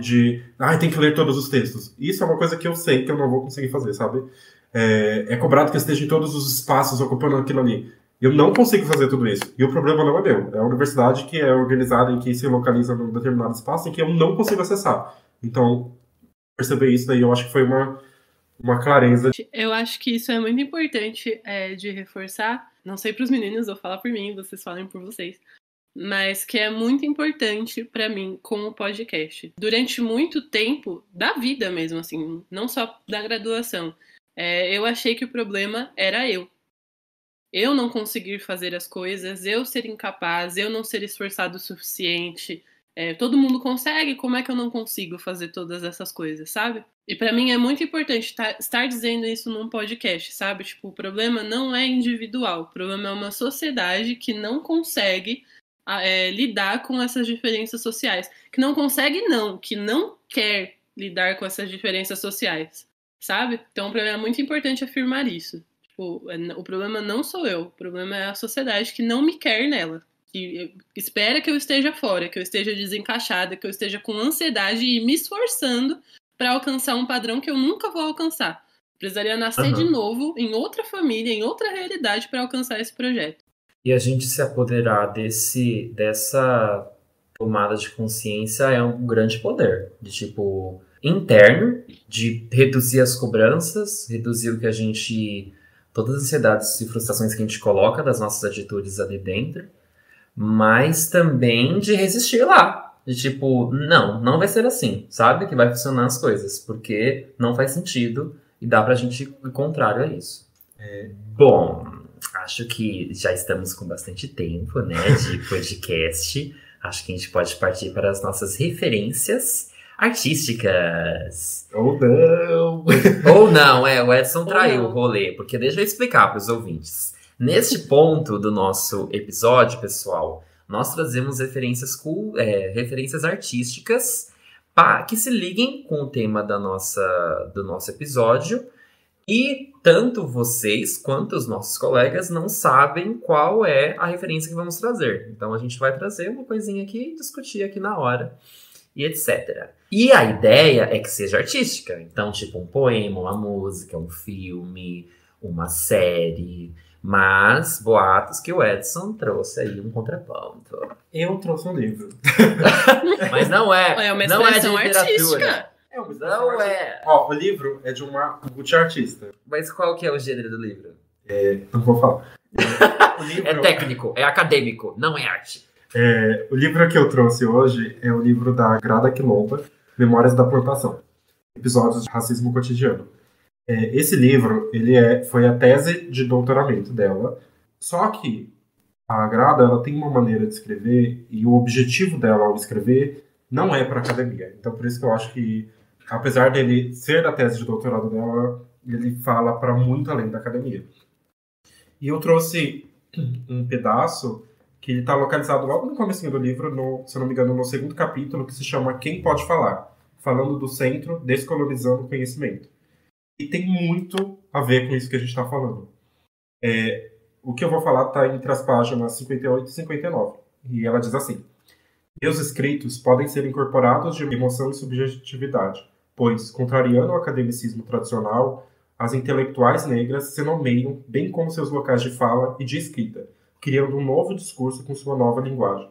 Tem que ler todos os textos. Isso é uma coisa que eu sei que eu não vou conseguir fazer, sabe? É cobrado que eu esteja em todos os espaços ocupando aquilo ali. Eu não consigo fazer tudo isso. E o problema não é meu. É a universidade que é organizada e que se localiza num determinado espaço em que eu não consigo acessar. Então, perceber isso daí eu acho que foi uma clareza. Eu acho que isso é muito importante de reforçar. Não sei para os meninos, vou falar por mim, vocês falem por vocês. Mas que é muito importante para mim com o podcast. Durante muito tempo, da vida mesmo, assim, não só da graduação, eu achei que o problema era eu. Eu não conseguir fazer as coisas, eu ser incapaz, eu não ser esforçado o suficiente. Todo mundo consegue, como é que eu não consigo fazer todas essas coisas, sabe? E pra mim é muito importante estar dizendo isso num podcast, sabe? Tipo, o problema não é individual, o problema é uma sociedade que não consegue lidar com essas diferenças sociais. Que não consegue, não, que não quer lidar com essas diferenças sociais, sabe? Então, pra mim é muito importante afirmar isso. Tipo, o problema não sou eu, o problema é a sociedade que não me quer nela. Que espera que eu esteja fora, que eu esteja desencaixada, que eu esteja com ansiedade e me esforçando para alcançar um padrão que eu nunca vou alcançar. Precisaria nascer de novo em outra família, em outra realidade para alcançar esse projeto. E a gente se apoderar dessa tomada de consciência é um grande poder, de tipo, interno, de reduzir as cobranças, reduzir o que a gente, todas as ansiedades e frustrações que a gente coloca das nossas atitudes ali dentro, mas também de resistir lá. De tipo, não vai ser assim, sabe? Que vai funcionar as coisas, porque não faz sentido e dá pra gente ir o contrário a isso. Bom, acho que já estamos com bastante tempo, né, de podcast. Acho que a gente pode partir para as nossas referências artísticas. Ou não! Ou não, o Edson traiu o rolê, porque deixa eu explicar para os ouvintes. Neste ponto do nosso episódio, pessoal, nós trazemos referências artísticas que se liguem com o tema do nosso episódio. E tanto vocês quanto os nossos colegas não sabem qual é a referência que vamos trazer. Então a gente vai trazer uma coisinha aqui e discutir aqui na hora, e etc. E a ideia é que seja artística. Então, tipo, um poema, uma música, um filme, uma série. Mas boatos que o Edson trouxe aí um contraponto. Eu trouxe um livro. Mas não é uma não é de expressão literatura. artística. Não é. Ó, o livro é de uma multiartista. Mas qual que é o gênero do livro? Não vou falar. O livro... É técnico, é acadêmico, não é arte. O livro que eu trouxe hoje é o livro da Grada Quilomba, Memórias da Plantação, Episódios de Racismo Cotidiano. Esse livro foi a tese de doutoramento dela, só que a Grada ela tem uma maneira de escrever e o objetivo dela ao escrever não é para academia. Então, por isso que eu acho que, apesar dele ser da tese de doutorado dela, ele fala para muito além da academia. E eu trouxe um pedaço que está localizado logo no comecinho do livro, se não me engano, no segundo capítulo, que se chama Quem Pode Falar? Falando do Centro Descolonizando o Conhecimento. E tem muito a ver com isso que a gente está falando. O que eu vou falar está entre as páginas 58 e 59. E ela diz assim: meus escritos podem ser incorporados de emoção e subjetividade, pois, contrariando o academicismo tradicional, as intelectuais negras se nomeiam, bem como seus locais de fala e de escrita, criando um novo discurso com sua nova linguagem.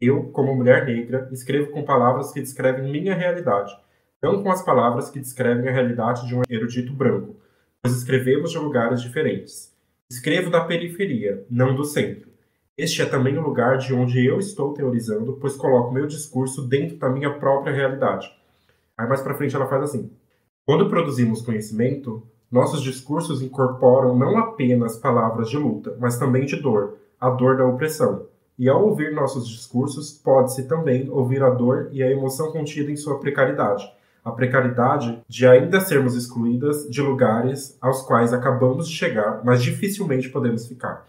Eu, como mulher negra, escrevo com palavras que descrevem minha realidade, não com as palavras que descrevem a realidade de um erudito branco, pois escrevemos de lugares diferentes. Escrevo da periferia, não do centro. Este é também o lugar de onde eu estou teorizando, pois coloco meu discurso dentro da minha própria realidade. Aí mais pra frente ela faz assim: quando produzimos conhecimento, nossos discursos incorporam não apenas palavras de luta, mas também de dor, a dor da opressão. E ao ouvir nossos discursos, pode-se também ouvir a dor e a emoção contida em sua precariedade. A precariedade de ainda sermos excluídas de lugares aos quais acabamos de chegar, mas dificilmente podemos ficar.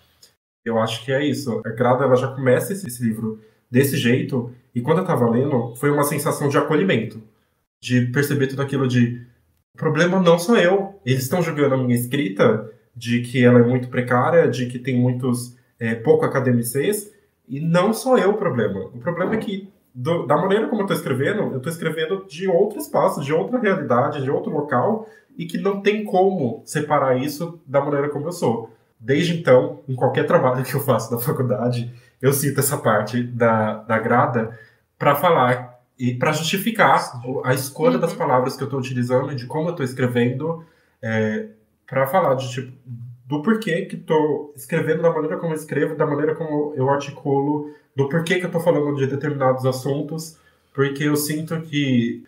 Eu acho que é isso. A Grada ela já começa esse livro desse jeito, e quando eu estava lendo, foi uma sensação de acolhimento, de perceber tudo aquilo de o problema não sou eu. Eles estão julgando a minha escrita de que ela é muito precária, de que tem muitos pouco academicês, e não sou eu o problema. O problema é que, da maneira como eu estou escrevendo de outro espaço, de outra realidade, de outro local, e que não tem como separar isso da maneira como eu sou. Desde então, em qualquer trabalho que eu faço da faculdade, eu cito essa parte da Grada para falar e para justificar a escolha das palavras que eu estou utilizando e de como eu estou escrevendo, para falar do porquê que estou escrevendo da maneira como eu escrevo, da maneira como eu articulo, do porquê que eu estou falando de determinados assuntos, porque eu sinto que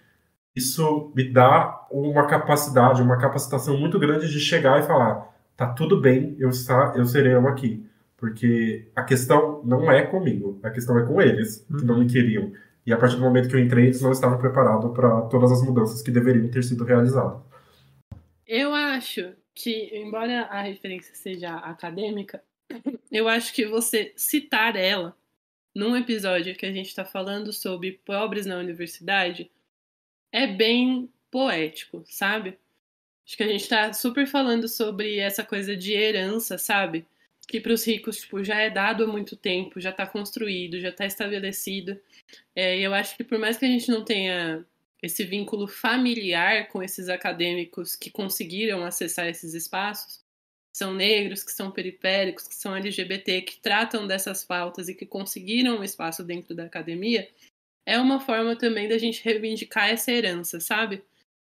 isso me dá uma capacidade, uma capacitação muito grande de chegar e falar: tá tudo bem, eu serei eu aqui. Porque a questão não é comigo, a questão é com eles, que não me queriam. E a partir do momento que eu entrei, eles não estavam preparados para todas as mudanças que deveriam ter sido realizadas. Eu acho que, embora a referência seja acadêmica, eu acho que você citar ela num episódio que a gente está falando sobre pobres na universidade é bem poético, sabe? Acho que a gente tá super falando sobre essa coisa de herança, sabe? Que pros ricos, já é dado há muito tempo, já tá construído, já tá estabelecido. E eu acho que por mais que a gente não tenha esse vínculo familiar com esses acadêmicos que conseguiram acessar esses espaços, que são negros, que são periféricos, que são LGBT, que tratam dessas pautas e que conseguiram um espaço dentro da academia, é uma forma também da gente reivindicar essa herança, sabe?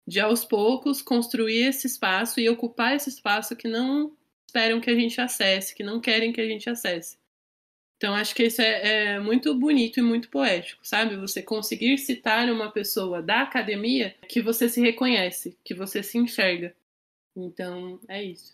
De aos poucos construir esse espaço e ocupar esse espaço que não esperam que a gente acesse, que não querem que a gente acesse. Então acho que isso é muito bonito e muito poético, sabe? Você conseguir citar uma pessoa da academia que você se reconhece, que você se enxerga. Então é isso.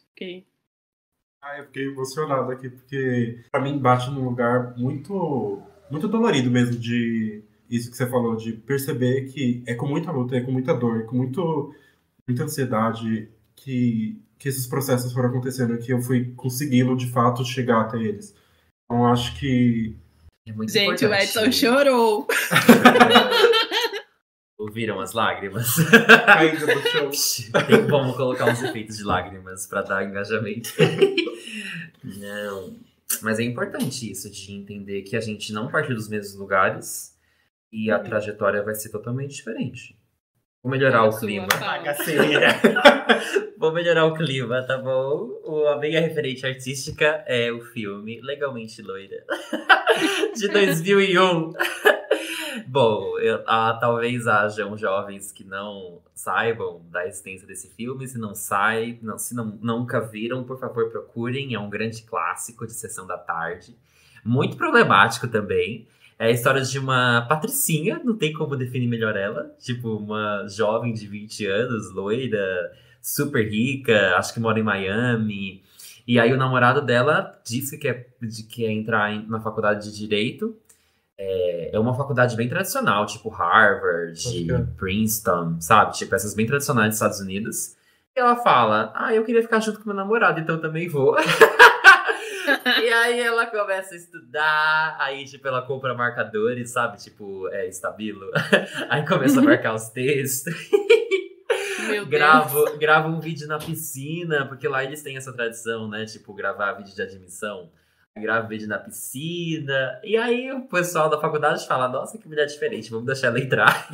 Eu fiquei emocionado aqui, porque pra mim bate num lugar muito, muito dolorido mesmo, de isso que você falou, de perceber que é com muita luta, é com muita dor, com muita ansiedade que que esses processos foram acontecendo, que eu fui conseguindo, de fato, chegar até eles. Então, acho que... É muito Gente, o importante. Edson chorou. Ouviram as lágrimas? Ainda no chão. Tem como colocar uns efeitos de lágrimas pra dar engajamento. Não. Mas é importante isso, de entender que a gente não parte dos mesmos lugares e a trajetória vai ser totalmente diferente. Vou melhorar o clima. Vou melhorar o clima, tá bom? A minha referente artística é o filme Legalmente Loira, de 2001. Bom, talvez hajam jovens que não saibam da existência desse filme. Se nunca viram, por favor, procurem. É um grande clássico de sessão da tarde. Muito problemático também. É a história de uma patricinha, não tem como definir melhor ela. Tipo, uma jovem de 20 anos, loira, super rica, acho que mora em Miami. E aí o namorado dela disse que quer entrar na faculdade de Direito. É uma faculdade bem tradicional, tipo Harvard, Princeton, sabe? Tipo, essas bem tradicionais dos Estados Unidos. E ela fala, eu queria ficar junto com meu namorado, então eu também vou. E aí ela começa a estudar, aí tipo, ela compra marcadores, sabe? Tipo, estabilo. Aí começa a marcar os textos. Meu Deus. Grava um vídeo na piscina, porque lá eles têm essa tradição, né? Tipo, gravar vídeo de admissão. Grava vídeo na piscina. E aí o pessoal da faculdade fala, nossa, que mulher diferente, vamos deixar ela entrar.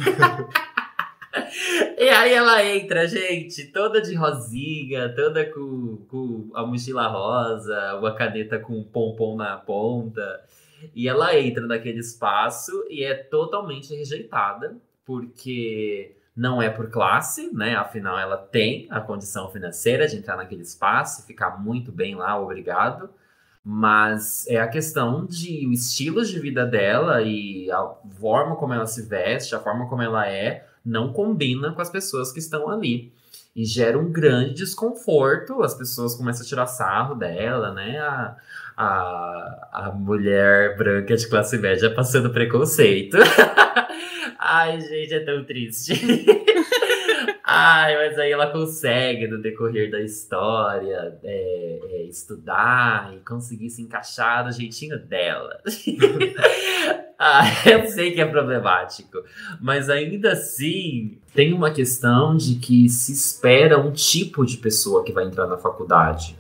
E aí ela entra, gente, toda de rosinha, toda com a mochila rosa, uma caneta com um pompom na ponta. E ela entra naquele espaço e é totalmente rejeitada, porque não é por classe, né? Afinal, ela tem a condição financeira de entrar naquele espaço e ficar muito bem lá, obrigado. Mas é a questão de o estilo de vida dela e a forma como ela se veste, a forma como ela não combina com as pessoas que estão ali. E gera um grande desconforto, as pessoas começam a tirar sarro dela, né? A mulher branca de classe média passando preconceito. Ai, gente, é tão triste. Mas aí ela consegue, no decorrer da história, estudar e conseguir se encaixar do jeitinho dela. Eu sei que é problemático, mas ainda assim tem uma questão de que se espera um tipo de pessoa que vai entrar na faculdade,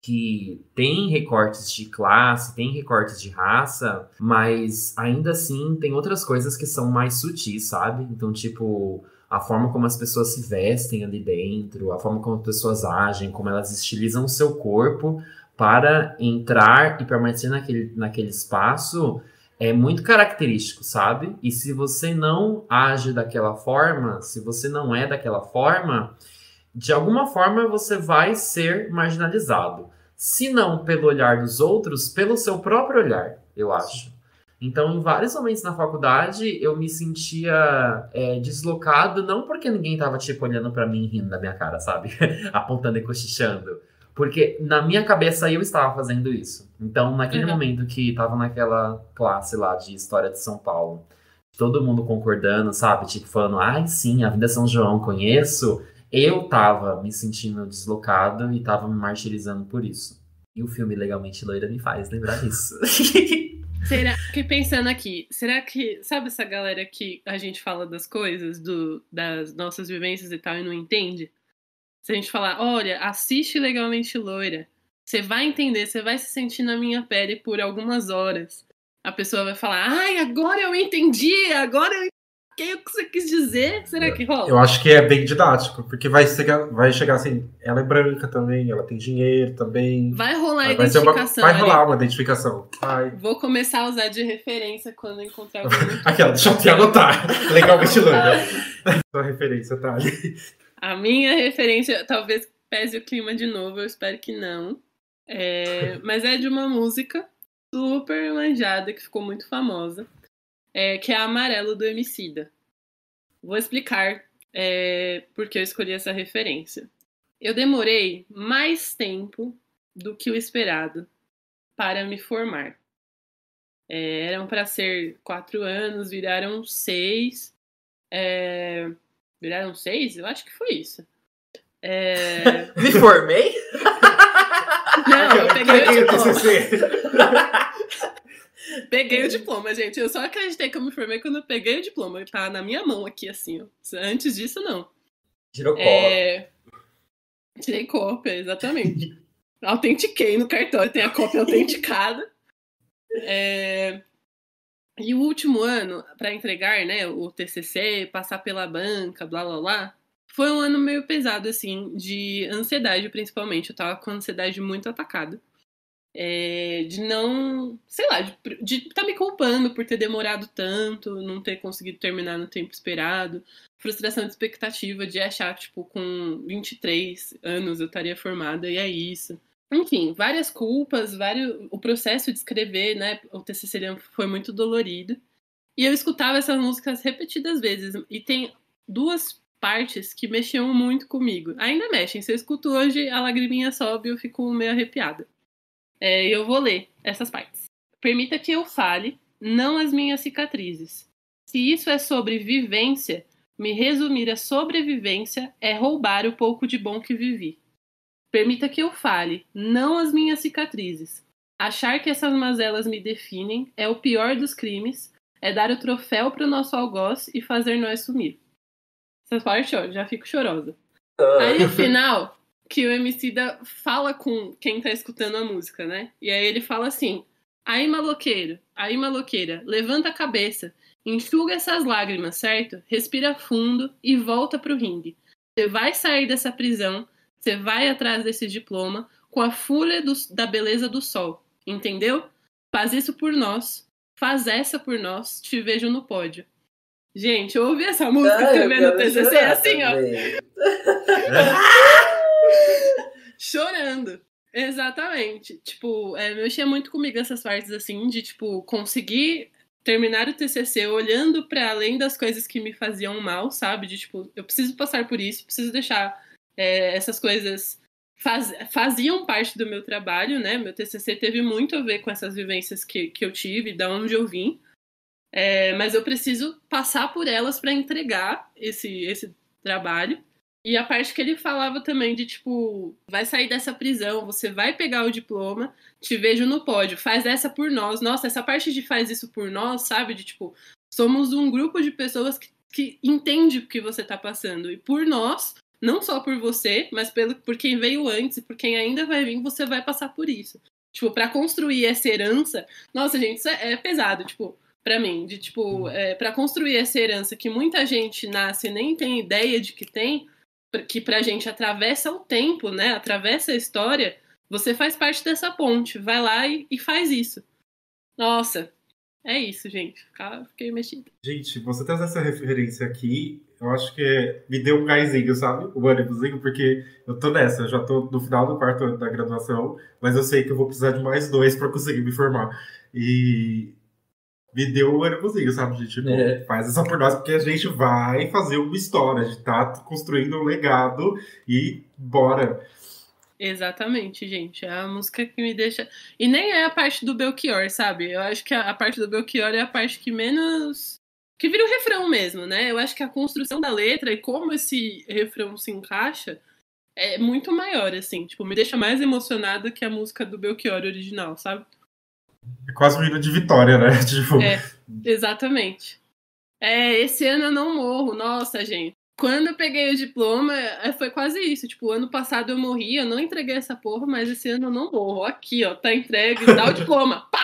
que tem recortes de classe, tem recortes de raça, mas ainda assim tem outras coisas que são mais sutis, sabe? Então, tipo, a forma como as pessoas se vestem ali dentro, a forma como as pessoas agem, como elas estilizam o seu corpo para entrar e permanecer naquele espaço, é muito característico, sabe? E se você não age daquela forma, se você não é daquela forma, de alguma forma você vai ser marginalizado. Se não pelo olhar dos outros, pelo seu próprio olhar, eu acho. Então, em vários momentos na faculdade, eu me sentia deslocado, não porque ninguém tava, tipo, olhando pra mim rindo da minha cara, sabe? Apontando e cochichando. Porque na minha cabeça eu estava fazendo isso. Então, naquele momento que tava naquela classe lá de História de São Paulo, todo mundo concordando, sabe? Tipo, falando, sim, Avenida São João, conheço. Eu tava me sentindo deslocado e tava me martirizando por isso. E o filme Legalmente Loira me faz lembrar disso. Fiquei pensando aqui, será que, sabe essa galera que a gente fala das coisas, das nossas vivências e tal, e não entende? Se a gente falar, olha, assiste Legalmente Loira, você vai entender, você vai se sentir na minha pele por algumas horas. A pessoa vai falar, agora eu entendi, agora eu entendi o que você quis dizer. Será que rola? Eu acho que é bem didático, porque vai chegar assim, ela é branca também, ela tem dinheiro também. Vai rolar a identificação. Vai rolar uma identificação. Vou começar a usar de referência quando eu encontrar alguém. Aquela, deixa eu até anotar. Legalmente Loira. Sua referência, tá ali. A minha referência, talvez pese o clima de novo, eu espero que não. Mas é de uma música super manjada, que ficou muito famosa, que é Amarelo, do Emicida. Vou explicar porque eu escolhi essa referência. Eu demorei mais tempo do que o esperado para me formar. Eram para ser 4 anos, viraram 6. Viraram 6? Eu acho que foi isso. Me formei? Não, eu peguei o diploma. TCC. Peguei o diploma, gente. Eu só acreditei que eu me formei quando eu peguei o diploma. Tá na minha mão aqui, assim, ó. Antes disso, não. Tirou cópia. Tirei cópia, exatamente. Autentiquei no cartório, tem a cópia autenticada. E o último ano, para entregar, né, o TCC, passar pela banca, blá, blá, blá, foi um ano meio pesado, assim, de ansiedade, principalmente. Eu tava com a ansiedade muito atacada. De não, sei lá, de tá me culpando por ter demorado tanto, não ter conseguido terminar no tempo esperado, frustração de expectativa de achar que, tipo, com 23 anos eu estaria formada e é isso. Enfim, várias culpas, o processo de escrever, né, o TCC foi muito dolorido. E eu escutava essas músicas repetidas vezes, e tem duas partes que mexiam muito comigo. Ainda mexem, se eu escuto hoje, a lagriminha sobe e eu fico meio arrepiada. Eu vou ler essas partes. Permita que eu fale, não as minhas cicatrizes. Se isso é sobre vivência, me resumir a sobrevivência é roubar o pouco de bom que vivi. Permita que eu fale, não as minhas cicatrizes. Achar que essas mazelas me definem é o pior dos crimes, é dar o troféu pro nosso algoz e fazer nós sumir. Essa parte, ó, já fico chorosa. Aí no final, que o Emicida fala com quem tá escutando a música, né? E aí ele fala assim: aí maloqueira, levanta a cabeça, enxuga essas lágrimas, certo? Respira fundo e volta pro ringue. Você vai sair dessa prisão, você vai atrás desse diploma com a fúria da beleza do sol, entendeu? Faz isso por nós, faz essa por nós, te vejo no pódio. Gente, eu ouvi essa música escrevendo o TCC assim, ó. Chorando. Exatamente. Tipo, mexia muito comigo essas partes, assim, de, tipo, conseguir terminar o TCC olhando para além das coisas que me faziam mal, sabe? De, tipo, eu preciso passar por isso, preciso deixar essas coisas faziam parte do meu trabalho, né? Meu TCC teve muito a ver com essas vivências que eu tive, da onde eu vim. Mas eu preciso passar por elas para entregar esse trabalho. E a parte que ele falava também de, tipo, vai sair dessa prisão, você vai pegar o diploma, te vejo no pódio, faz essa por nós. Nossa, essa parte de faz isso por nós, sabe? De, tipo, somos um grupo de pessoas que entende o que você tá passando. E por nós, não só por você, mas por quem veio antes e por quem ainda vai vir, você vai passar por isso. Tipo, pra construir essa herança... Nossa, gente, isso é pesado, tipo... Pra mim, de tipo, pra construir essa herança que muita gente nasce e nem tem ideia de que tem, que pra gente atravessa o tempo, né? Atravessa a história, você faz parte dessa ponte. Vai lá e faz isso. Nossa, é isso, gente. Fiquei mexida. Gente, você traz essa referência aqui, eu acho que me deu um gásinho, sabe? O ânimozinho, porque eu tô nessa, eu já tô no final do quarto ano da graduação, mas eu sei que eu vou precisar de mais 2 pra conseguir me formar. E me deu um ânimozinho, sabe? De, tipo, faz essa por nós, porque a gente vai fazer uma história, a gente tá construindo um legado e bora. Exatamente, gente. É a música que me deixa... E nem é a parte do Belchior, sabe? Eu acho que a parte do Belchior é a parte que menos... Que vira o refrão mesmo, né? Eu acho que a construção da letra e como esse refrão se encaixa é muito maior, assim. Tipo, me deixa mais emocionada que a música do Belchior original, sabe? É quase um hino de vitória, né? Tipo... Exatamente. Esse ano eu não morro. Nossa, gente. Quando eu peguei o diploma, foi quase isso. Tipo, ano passado eu morri, eu não entreguei essa porra, mas esse ano eu não morro. Aqui, ó, tá entregue, dá o diploma. Pá!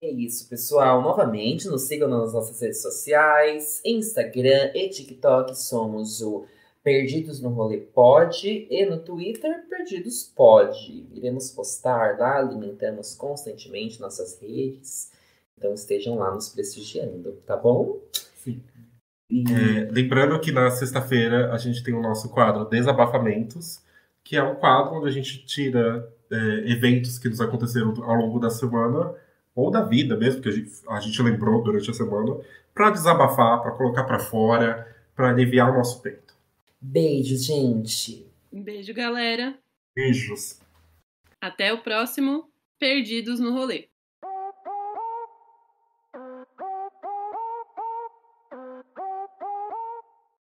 É isso, pessoal. Novamente, nos sigam nas nossas redes sociais, Instagram e TikTok, somos o Perdidos no Rolê Pod, e no Twitter, Perdidos Pod. Iremos postar lá, alimentamos constantemente nossas redes, então estejam lá nos prestigiando, tá bom? Sim. Lembrando que na sexta-feira a gente tem o nosso quadro Desabafamentos, que é um quadro onde a gente tira eventos que nos aconteceram ao longo da semana, ou da vida mesmo, que a gente lembrou durante a semana, para desabafar, para colocar para fora, para aliviar o nosso peito. Beijos, gente. Um beijo, galera. Beijos. Até o próximo Perdidos no Rolê.